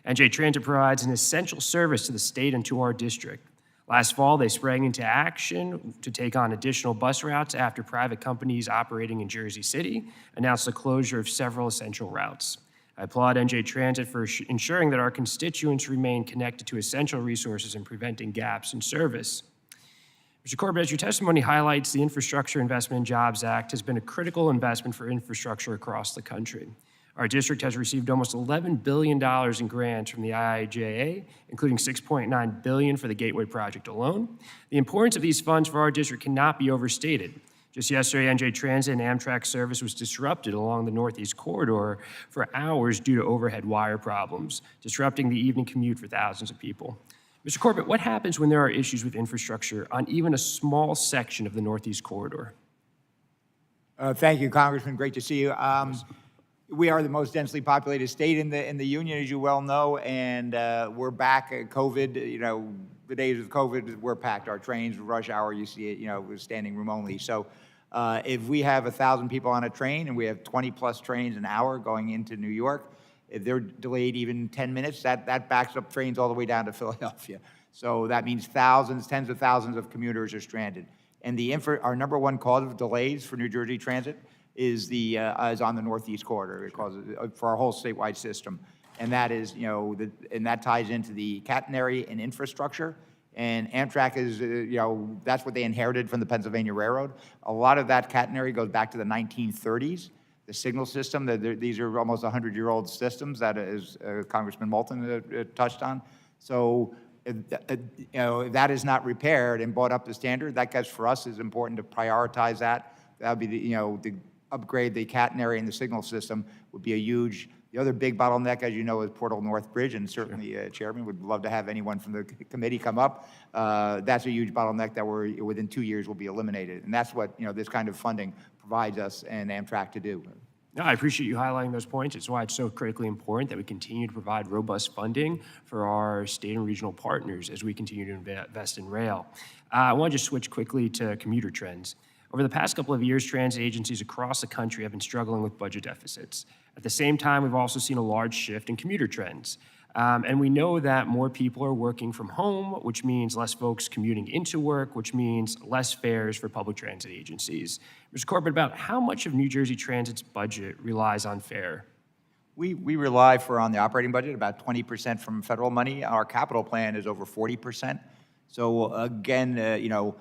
NJ Transit provides an essential service to the state and to our district. Last fall, they sprang into action to take on additional bus routes after private companies operating in Jersey City announced the closure of several essential routes. I applaud NJ Transit for ensuring that our constituents remain connected to essential resources and preventing gaps in service. Mr. Corbett, as your testimony highlights, the Infrastructure Investment and Jobs Act has been a critical investment for infrastructure across the country. Our district has received almost $11 billion in grants from the IIJA, including $6.9 billion for the Gateway Project alone. The importance of these funds for our district cannot be overstated. Just yesterday, NJ Transit and Amtrak service was disrupted along the Northeast Corridor for hours due to overhead wire problems, disrupting the evening commute for thousands of people. Mr. Corbett, what happens when there are issues with infrastructure on even a small section of the Northeast Corridor? Thank you, Congressman. Great to see you. We are the most densely populated state in the union, as you well know, and we're back at COVID. You know, the days of COVID, we're packed. Our trains, rush hour, you see it, you know, standing room only. So if we have 1,000 people on a train and we have 20-plus trains an hour going into New York, if they're delayed even 10 minutes, that backs up trains all the way down to Philadelphia. So that means thousands, tens of thousands of commuters are stranded. And our number one cause of delays for New Jersey Transit is on the Northeast Corridor. It causes for our whole statewide system, and that is, you know, and that ties into the catenary and infrastructure. And Amtrak is, you know, that's what they inherited from the Pennsylvania Railroad. A lot of that catenary goes back to the 1930s. The signal system, these are almost 100-year-old systems that is Congressman Moulton touched on. So, you know, if that is not repaired and brought up to standard, that gets for us is important to prioritize that. That would be you know, the upgrade the catenary and the signal system would be a huge. The other big bottleneck, as you know, is Portal North Bridge, and certainly, Chairman, would love to have anyone from the committee come up. That's a huge bottleneck that within 2 years will be eliminated, and that's what, you know, this kind of funding provides us and Amtrak to do. No, I appreciate you highlighting those points. It's why it's so critically important that we continue to provide robust funding for our state and regional partners as we continue to invest in rail. I want to just switch quickly to commuter trends. Over the past couple of years, transit agencies across the country have been struggling with budget deficits. At the same time, we've also seen a large shift in commuter trends. And we know that more people are working from home, which means less folks commuting into work, which means less fares for public transit agencies. Mr. Corbett, about how much of New Jersey Transit's budget relies on fare? We rely on the operating budget, about 20% from federal money. Our capital plan is over 40%. So again, you know,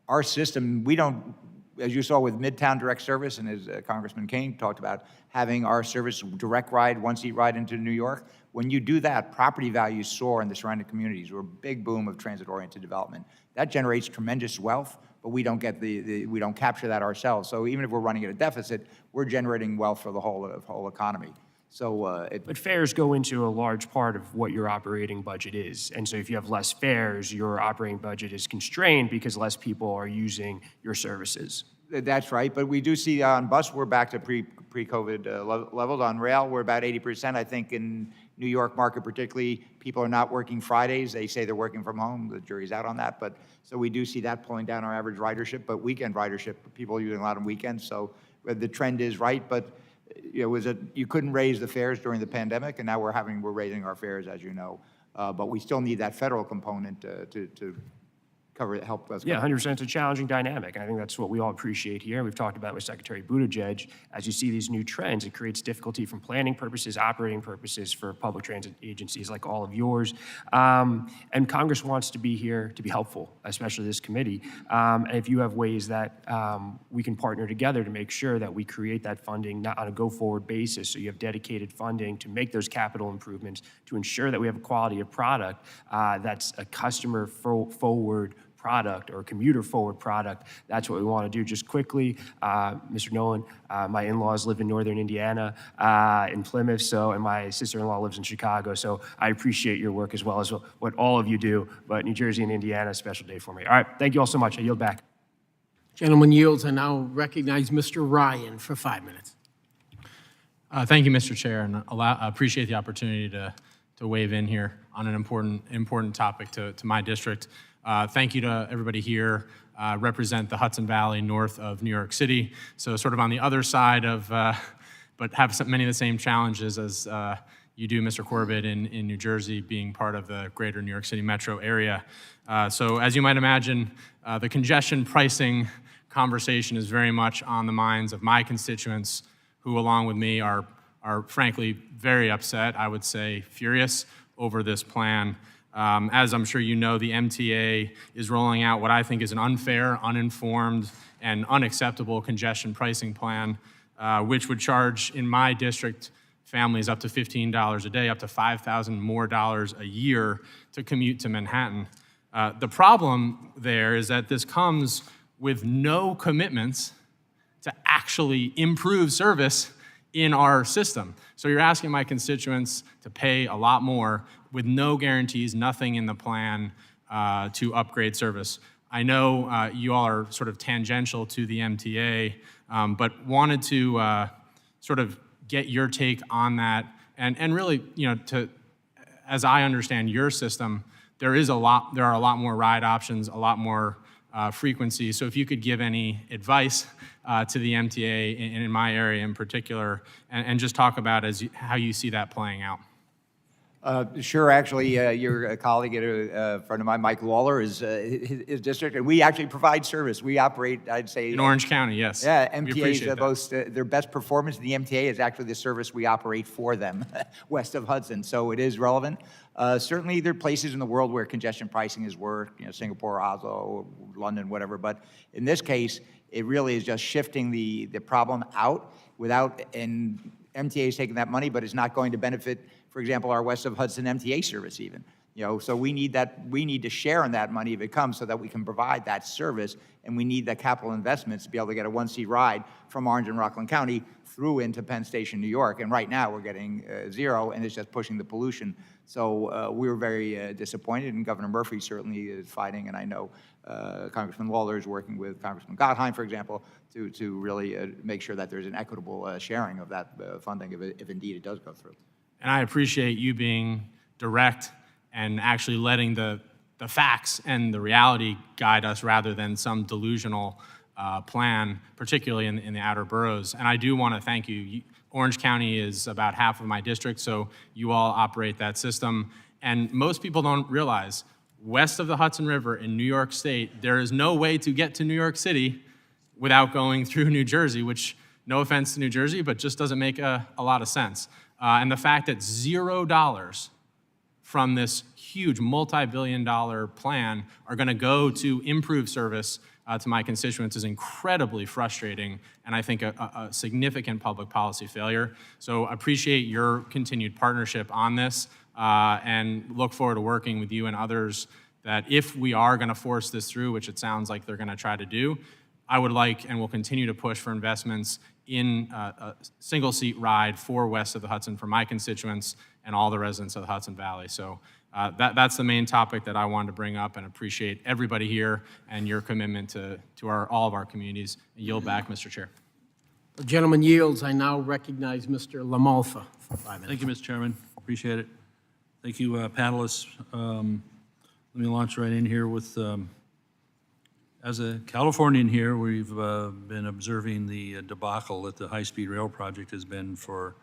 our system, we don't, as you saw with Midtown Direct Service, and as Congressman King talked about, having our service direct ride, one-seat ride into New York, when you do that, property values soar in the surrounding communities. We're a big boom of transit-oriented development. That generates tremendous wealth, but we don't get we don't capture that ourselves. So even if we're running at a deficit, we're generating wealth for the whole economy. So, but fares go into a large part of what your operating budget is. And so if you have less fares, your operating budget is constrained because less people are using your services. That's right, but we do see on bus, we're back to pre-COVID levels. On rail, we're about 80%. I think in New York market particularly, people are not working Fridays. They say they're working from home. The jury's out on that. But so we do see that pulling down our average ridership, but weekend ridership, people are using a lot on weekends. So the trend is right, but you know, you couldn't raise the fares during the pandemic, and now we're raising our fares, as you know. But we still need that federal component to help us. Yeah, 100%. It's a challenging dynamic. I think that's what we all appreciate here. We've talked about with Secretary Buttigieg. As you see these new trends, it creates difficulty from planning purposes, operating purposes for public transit agencies like all of yours. And Congress wants to be here to be helpful, especially this committee. And if you have ways that we can partner together to make sure that we create that funding not on a go-forward basis, so you have dedicated funding to make those capital improvements, to ensure that we have a quality of product that's a customer-forward product or a commuter-forward product. That's what we want to do. Just quickly, Mr. Nolan, my in-laws live in northern Indiana, in Plymouth, and my sister-in-law lives in Chicago, so I appreciate your work as well as what all of you do, but New Jersey and Indiana, a special day for me. All right, thank you all so much. I yield back. Gentleman yields. I now recognize Mr. Ryan for 5 minutes. Thank you, Mr. Chair, and appreciate the opportunity to weigh in here on an important topic to my district. Thank you to everybody here. Represent the Hudson Valley north of New York City, so sort of on the other side of, but have many of the same challenges as you do, Mr. Corbett, in New Jersey, being part of the greater New York City metro area. So as you might imagine, the congestion pricing conversation is very much on the minds of my constituents, who along with me are frankly very upset, I would say furious, over this plan. As I'm sure you know, the MTA is rolling out what I think is an unfair, uninformed, and unacceptable congestion pricing plan, which would charge, in my district, families up to $15 a day, up to $5,000 more a year to commute to Manhattan. The problem there is that this comes with no commitments to actually improve service in our system. So you're asking my constituents to pay a lot more with no guarantees, nothing in the plan to upgrade service. I know you all are sort of tangential to the MTA, but wanted to sort of get your take on that. And really, as I understand your system, there are a lot more ride options, a lot more frequency. So if you could give any advice to the MTA in my area in particular, and just talk about how you see that playing out. Sure, actually, your colleague, a friend of mine, Mike Lawler, is his district, and we actually provide service. We operate, I'd say... In Orange County, yes. Yeah, We MTA appreciate is the most, their best performance in the MTA is actually the service we operate for them, west of Hudson, so it is relevant. Certainly, there are places in the world where congestion pricing has worked, Singapore, Oslo, London, whatever, but in this case, it really is just shifting the problem out and MTA is taking that money, but it's not going to benefit, for example, our west of Hudson MTA service even. So we need to share in that money if it comes so that we can provide that service, and we need the capital investments to be able to get a one-seat ride from Orange and Rockland County through into Penn Station, New York. And right now, we're getting zero, and it's just pushing the pollution. So we were very disappointed, and Governor Murphy certainly is fighting, and I know Congressman Lawler is working with Congressman Gottheim, for example, to really make sure that there's an equitable sharing of that funding if indeed it does go through. And I appreciate you being direct and actually letting the facts and the reality guide us rather than some delusional plan, particularly in the outer boroughs. And I do want to thank you. Orange County is about half of my district, so you all operate that system. And most people don't realize, west of the Hudson River in New York State, there is no way to get to New York City without going through New Jersey, which, no offense to New Jersey, but just doesn't make a lot of sense. And the fact that $0 from this huge multi-billion-dollar plan are going to go to improve service to my constituents is incredibly frustrating, and I think a significant public policy failure. So I appreciate your continued partnership on this, and look forward to working with you and others that if we are going to force this through, which it sounds like they're going to try to do, I would like and will continue to push for investments in a single-seat ride for west of the Hudson for my constituents and all the residents of the Hudson Valley. So that's the main topic that I wanted to bring up, and appreciate everybody here and your commitment to all of our communities. I yield back, Mr. Chair. The gentleman yields. I now recognize Mr. LaMalfa for 5 minutes. Thank you, Mr. Chairman. Appreciate it. Thank you, panelists. Let me launch right in here with, as a Californian here, we've been observing the debacle that the high-speed rail project has been for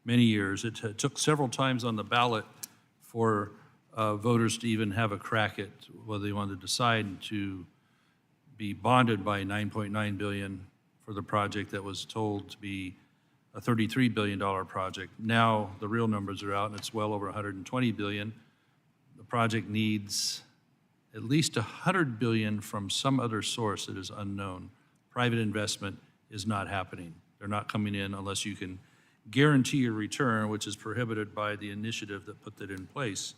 many years. It took several times on the ballot for voters to even have a crack at whether they wanted to decide to be bonded by $9.9 billion for the project that was told to be a $33 billion project. Now the real numbers are out, and it's well over $120 billion. The project needs at least $100 billion from some other source that is unknown. Private investment is not happening. They're not coming in unless you can guarantee a return, which is prohibited by the initiative that put that in place.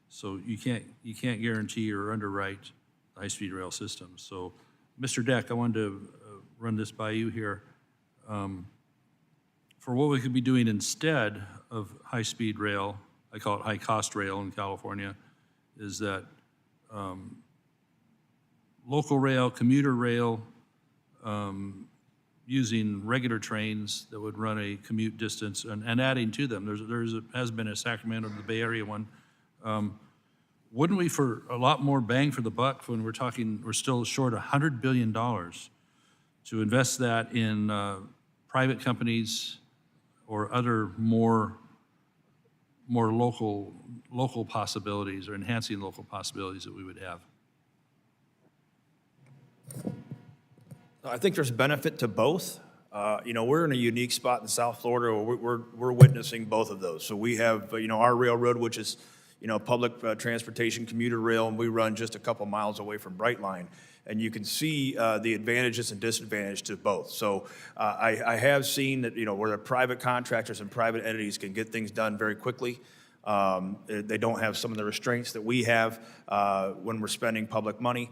So you can't guarantee or underwrite the high-speed rail system. So, Mr. Deck, I wanted to run this by you here. For what we could be doing instead of high-speed rail, I call it high-cost rail in California, is that local rail, commuter rail, using regular trains that would run a commute distance and adding to them. Has been a Sacramento, the Bay Area one. Wouldn't we, for a lot more bang for the buck, when we're still short $100 billion, to invest that in private companies or other more local possibilities, or enhancing local possibilities that we would have? I think there's benefit to both. We're in a unique spot in South Florida where we're witnessing both of those. So we have, our railroad, which is, public transportation, commuter rail, and we run just a couple miles away from Brightline. and you can see the advantages and disadvantages to both. So I have seen that, where the private contractors and private entities can get things done very quickly. They don't have some of the restraints that we have when we're spending public money.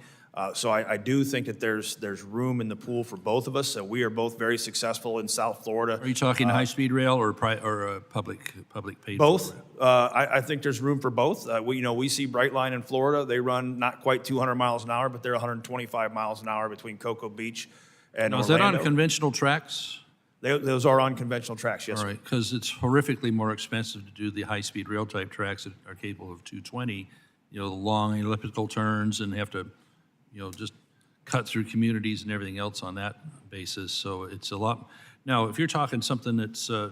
So I do think that there's room in the pool for both of us. We are both very successful in South Florida. Are you talking high-speed rail or public paid? Both. I think there's room for both. We see Brightline in Florida. They run not quite 200 miles an hour, but they're 125 miles an hour between Cocoa Beach and Now, is Orlando. that on conventional tracks? Those are on conventional tracks, yes. All sir. right, because it's horrifically more expensive to do the high-speed rail type tracks that are capable of 220, the long elliptical turns, and have to, just cut through communities and everything else on that basis. So it's a lot. Now, if you're talking something that's, a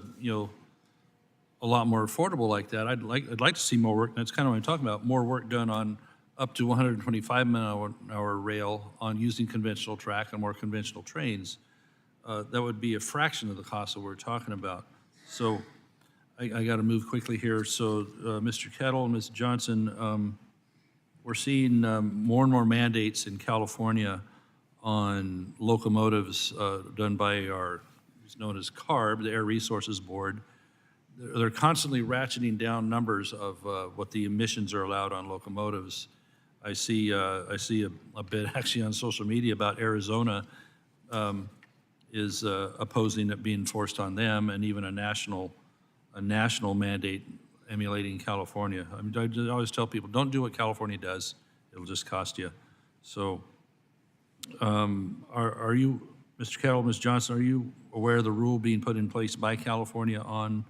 lot more affordable like that, I'd like to see more work. That's kind of what I'm talking about. More work done on up to 125 mile an hour rail on using conventional track and more conventional trains. That would be a fraction of the cost that we're talking about. So I got to move quickly here. So Mr. Kettle and Ms. Johnson, we're seeing more and more mandates in California on locomotives done by what's known as CARB, the Air Resources Board. They're constantly ratcheting down numbers of what the emissions are allowed on locomotives. I see a bit actually on social media about Arizona is opposing it being forced on them, and even a national mandate emulating California. I always tell people, don't do what California does; it'll just cost you. So, are you, Mr. Kettle, Ms. Johnson, are you aware of the rule being put in place by California on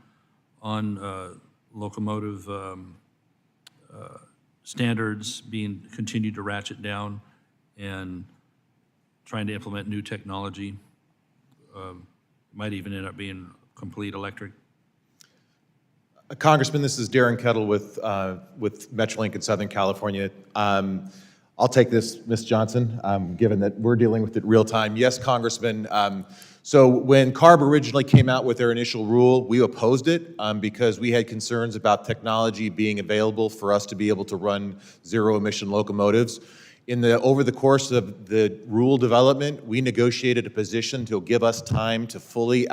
locomotive standards being continued to ratchet down and trying to implement new technology? Might even end up being complete electric. Congressman, this is Darren Kettle with Metrolink in Southern California. I'll take this, Ms. Johnson, given that we're dealing with it real time. Yes, Congressman. So when CARB originally came out with their initial rule, we opposed it because we had concerns about technology being available for us to be able to run zero-emission locomotives. Over the course of the rule development, we negotiated a position to give us time to fully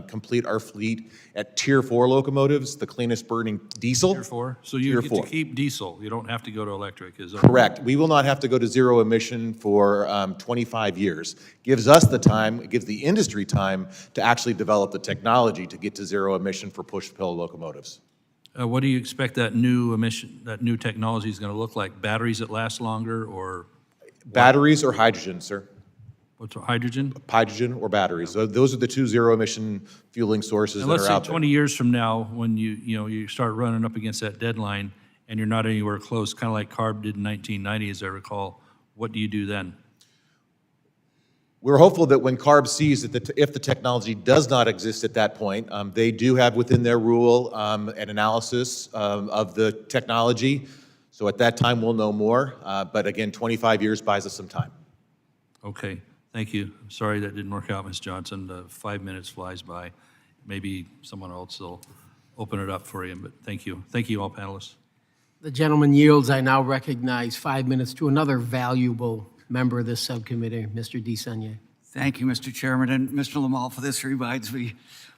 complete our fleet at Tier 4 locomotives, the cleanest burning diesel. Tier 4? So you Tier get 4. to keep diesel. You don't have to go to electric. Is that Correct. We will not have to go to zero emission for 25 years. Gives us the time, it gives the industry time to actually develop the technology to get to zero emission for push-pull locomotives. What do you expect that new technology is going to look like? Batteries that last longer, or batteries or hydrogen, sir? What's hydrogen? Hydrogen or batteries. So those are the two zero-emission fueling sources And that let's are say out there. 20 years from now, when you start running up against that deadline and you're not anywhere close, kind of like CARB did in 1990, as I recall. What do you do then? We're hopeful that when CARB sees that if the technology does not exist at that point, they do have within their rule an analysis of the technology. So at that time, we'll know more. But again, 25 years buys us some time. Okay, thank you. I'm sorry that didn't work out, Ms. Johnson. The 5 minutes flies by. Maybe someone else will open it up for you, but thank you. Thank you, all panelists. The gentleman yields. I now recognize 5 minutes to another valuable member of this subcommittee, Mr. DeSaunier. Thank you, Mr. Chairman, and Mr. Lamal, for this reminds me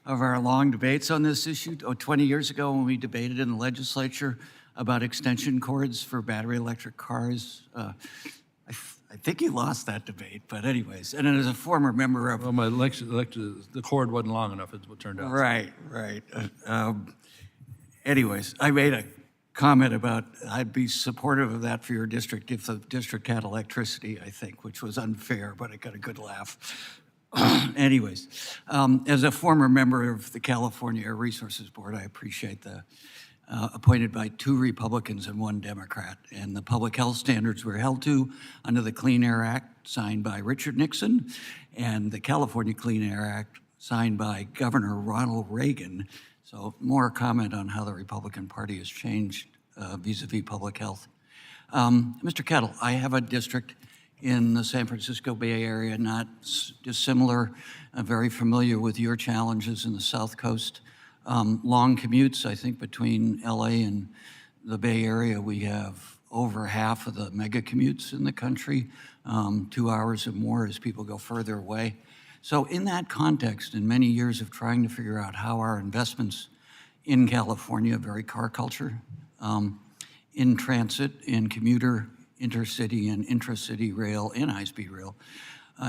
of our long debates on this issue 20 years ago when we debated in the legislature about extension cords for battery electric cars. I think you lost that debate, but anyways, and as a former member of... Well, the cord wasn't long enough, is what turned out. Right. Anyways, I made a comment about I'd be supportive of that for your district if the district had electricity, I think, which was unfair, but I got a good laugh. Anyways, as a former member of the California Air Resources Board, I appreciate the appointed by 2 Republicans and 1 Democrat, and the public health standards were held to under the Clean Air Act signed by Richard Nixon and the California Clean Air Act signed by Governor Ronald Reagan. So more comment on how the Republican Party has changed vis-a-vis public health. Mr. Kettle, I have a district in the San Francisco Bay Area, not dissimilar, very familiar with your challenges in the South Coast. Long commutes, I think, between LA and the Bay Area. We have over half of the mega commutes in the country, 2 hours or more as people go further away. So in that context, in many years of trying to figure out how our investments in California, very car culture, in transit, in commuter, intercity, and intracity rail, and high-speed rail,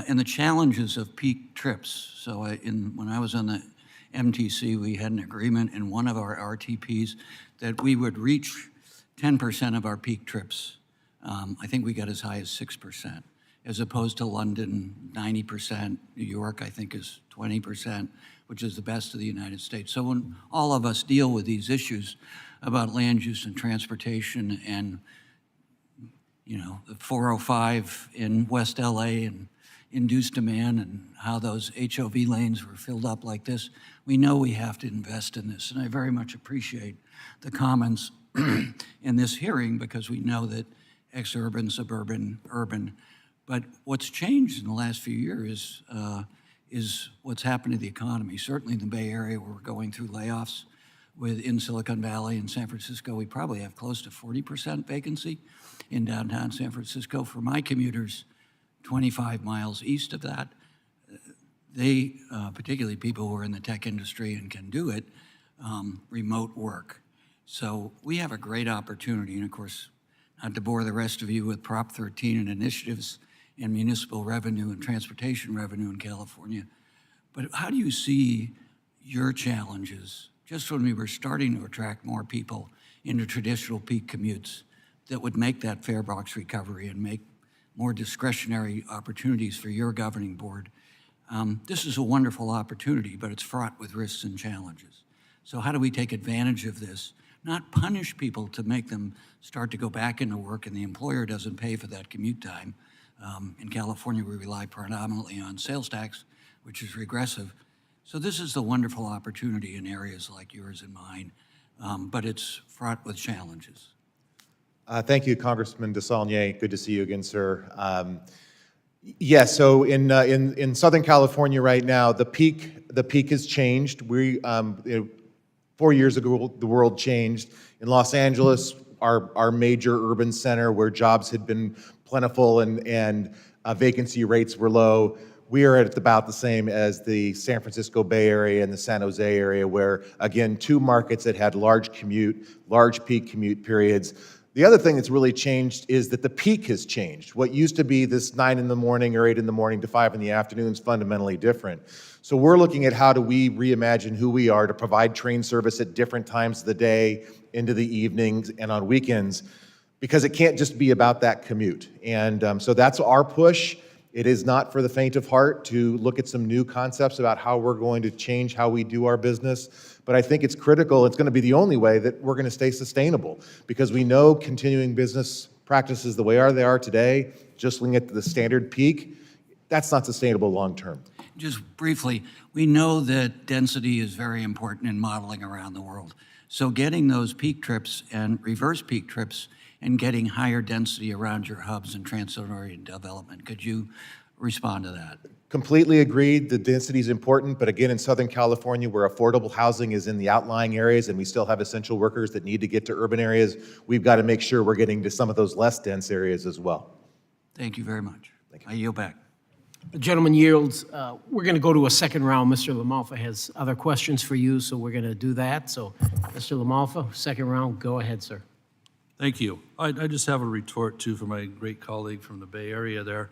and the challenges of peak trips. So when I was on the MTC, we had an agreement in one of our RTPs that we would reach 10% of our peak trips. I think we got as high as 6%, as opposed to London, 90%. New York, I think, is 20%, which is the best of the United States. So when all of us deal with these issues about land use and transportation and, you know, the 405 in West LA and induced demand and how those HOV lanes were filled up like this, we know we have to invest in this. And I very much appreciate the comments in this hearing, because we know that exurban, suburban, urban. But what's changed in the last few years is what's happened to the economy. Certainly in the Bay Area, where we're going through layoffs, in Silicon Valley and San Francisco, we probably have close to 40% vacancy in downtown San Francisco. For my commuters, 25 miles east of that, they, particularly people who are in the tech industry and can do it, remote work. So we have a great opportunity, and of course, not to bore the rest of you with Prop 13 and initiatives in municipal revenue and transportation revenue in California, but how do you see your challenges, just when we were starting to attract more people into traditional peak commutes, that would make that fare box recovery and make more discretionary opportunities for your governing board? This is a wonderful opportunity, but it's fraught with risks and challenges. So how do we take advantage of this? Not punish people to make them start to go back into work and the employer doesn't pay for that commute time. In California, we rely predominantly on sales tax, which is regressive. So this is the wonderful opportunity in areas like yours and mine, but it's fraught with challenges. Thank you, Congressman DeSaulnier. Good to see you again, sir. Yes, so in Southern California right now, the peak has changed. 4 years ago, the world changed. In Los Angeles, our major urban center where jobs had been plentiful and vacancy rates were low, we are at about the same as the San Francisco Bay Area and the San Jose area, where, again, two markets that had large peak commute periods. The other thing that's really changed is that the peak has changed. What used to be this 9 in the morning or 8 in the morning to 5 in the afternoon is fundamentally different. So we're looking at how do we reimagine who we are to provide train service at different times of the day, into the evenings and on weekends, because it can't just be about that commute. And so that's our push. It is not for the faint of heart to look at some new concepts about how we're going to change how we do our business. But I think it's critical. It's going to be the only way that we're going to stay sustainable, because we know continuing business practices the way they are today, just looking at the standard peak, that's not sustainable long term. Just briefly, we know that density is very important in modeling around the world. So getting those peak trips and reverse peak trips and getting higher density around your hubs and transit-oriented development, could you respond to that? Completely agreed. The density is important, but again, in Southern California, where affordable housing is in the outlying areas and we still have essential workers that need to get to urban areas, we've got to make sure we're getting to some of those less dense areas as well. Thank you very much. I yield back. The gentleman yields. We're going to go to a second round. Mr. LaMalfa has other questions for you, so we're going to do that. So, Mr. LaMalfa, second round, go ahead, sir. Thank you. I just have a retort, too, for my great colleague from the Bay Area there.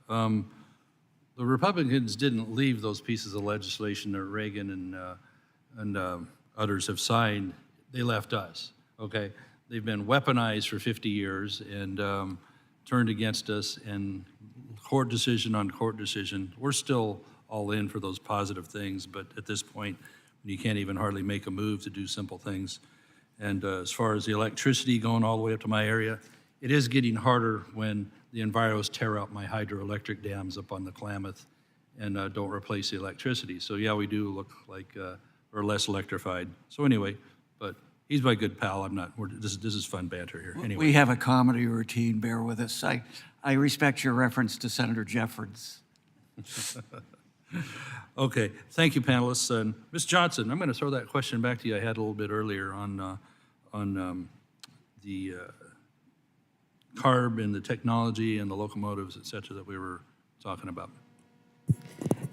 The Republicans didn't leave those pieces of legislation that Reagan and others have signed. They left us, okay? They've been weaponized for 50 years and turned against us, and court decision on court decision. We're still all in for those positive things, but at this point, you can't even hardly make a move to do simple things. And as far as the electricity going all the way up to my area, it is getting harder when the enviros tear out my hydroelectric dams up on the Klamath and don't replace the electricity. So yeah, we do look like we're less electrified. So anyway, but he's my good pal. I'm not, this is fun banter here. Anyway. We have a comedy routine, bear with us. I respect your reference to Senator Jeffords. Okay, thank you, panelists. And Ms. Johnson, I'm going to throw that question back to you I had a little bit earlier on the CARB and the technology and the locomotives, et cetera, that we were talking about.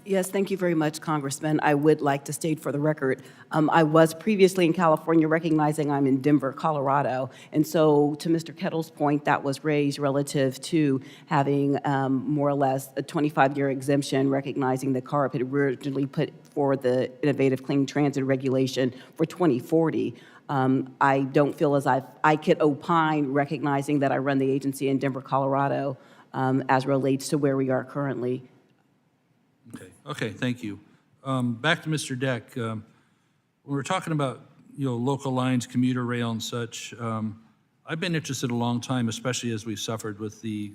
Yes, thank you very much, Congressman. I would like to state for the record, I was previously in California, recognizing I'm in Denver, Colorado. And so to Mr. Kettle's point, that was raised relative to having more or less a 25-year exemption, recognizing that CARB had originally put forward the Innovative Clean Transit Regulation for 2040. I don't feel as I could opine, recognizing that I run the agency in Denver, Colorado, as relates to where we are currently. Okay, thank you. Back to Mr. Deck. When we're talking about, local lines, commuter rail and such, I've been interested a long time, especially as we've suffered with the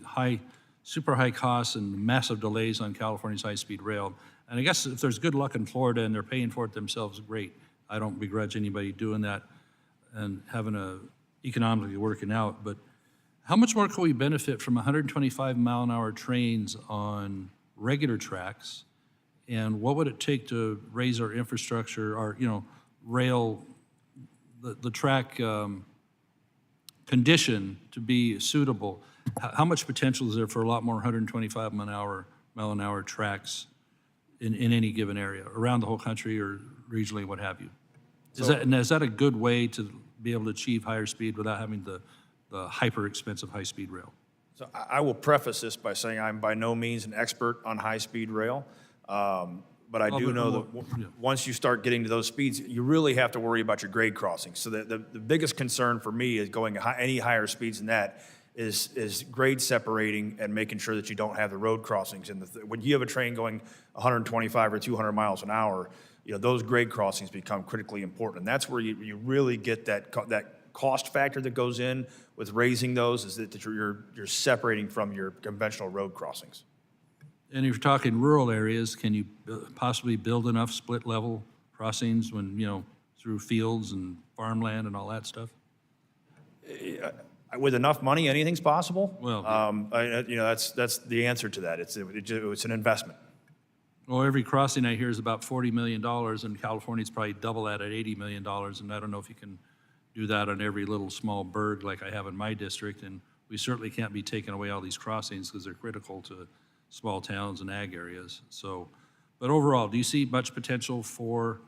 super high costs and massive delays on California's high-speed rail. And I guess if there's good luck in Florida and they're paying for it themselves, great. I don't begrudge anybody doing that and having economically working out. But how much more can we benefit from 125-mile-an-hour trains on regular tracks? And what would it take to raise our infrastructure, our, rail, the track condition to be suitable? How much potential is there for a lot more 125-mile-an-hour tracks in any given area, around the whole country or regionally, what have you? Is that a good way to be able to achieve higher speed without having the hyper-expensive high-speed rail? So I will preface this by saying I'm by no means an expert on high-speed rail. But I do know that once you start getting to those speeds, you really have to worry about your grade crossings. So the biggest concern for me is going any higher speeds than that is grade separating and making sure that you don't have the road crossings. And when you have a train going 125 or 200 miles an hour, those grade crossings become critically important. And that's where you really get that cost factor that goes in with raising those, is that you're separating from your conventional road crossings. And if you're talking rural areas, can you possibly build enough split-level crossings when, through fields and farmland and all that stuff? With enough money, anything's possible. Well, that's the answer to that. It's an investment. Well, every crossing I hear is about $40 million, and California's probably double that at $80 million, and I don't know if you can do that on every little small burg like I have in my district, and we certainly can't be taking away all these crossings because they're critical to small towns and ag areas. So, but overall, do you see much potential for,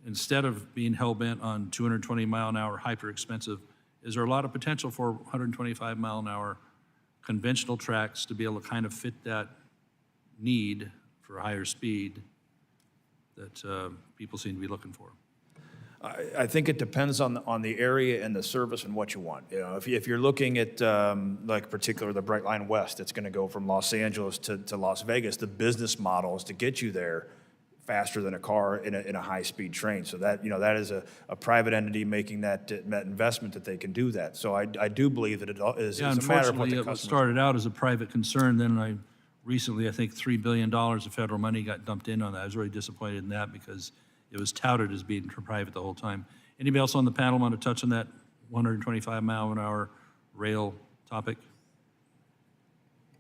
instead of being hell-bent on 220-mile-an-hour hyper-expensive, is there a lot of potential for 125-mile-an-hour conventional tracks to be able to kind of fit that need for higher speed that people seem to be looking for? I think it depends on the area and the service and what you want. If you're looking at like particular the Bright Line West, it's going to go from Los Angeles to Las Vegas. The business model is to get you there faster than a car in a high-speed train. So that that is a private entity making that investment that they can do that. So I do believe that it is a matter of what the unfortunately, it customers. started out as a private concern. Then I think $3 billion of federal money got dumped in on that. I was really disappointed in that because it was touted as being private the whole time. Anybody else on the panel want to touch on that 125-mile-an-hour rail topic?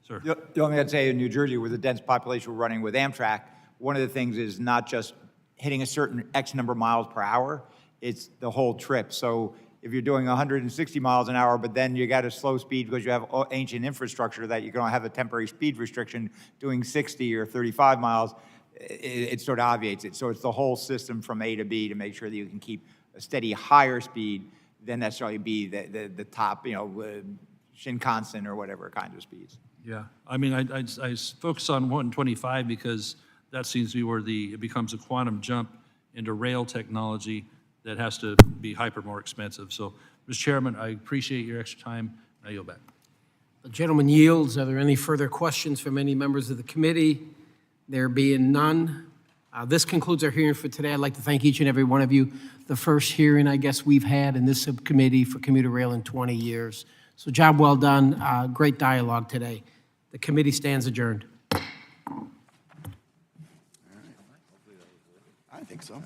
Sir. The only thing I'd say in New Jersey, with a dense population we're running with Amtrak, one of the things is not just hitting a certain X number of miles per hour, it's the whole trip. So if you're doing 160 miles an hour, but then you got a slow speed because you have ancient infrastructure that you're going to have a temporary speed restriction doing 60 or 35 miles, it sort of obviates it. So it's the whole system from A to B to make sure that you can keep a steady higher speed than necessarily be the top, Shinkansen or whatever kinds of speeds. Yeah, I mean, I focus on 125 because that seems to be where it becomes a quantum jump into rail technology that has to be more expensive. So, Mr. Chairman, I appreciate your extra time. I yield back. The gentleman yields. Are there any further questions from any members of the committee? There being none, this concludes our hearing for today. I'd like to thank each and every one of you. The first hearing, I guess, we've had in this subcommittee for commuter rail in 20 years. So job well done. Great dialogue today. The committee stands adjourned. I think so.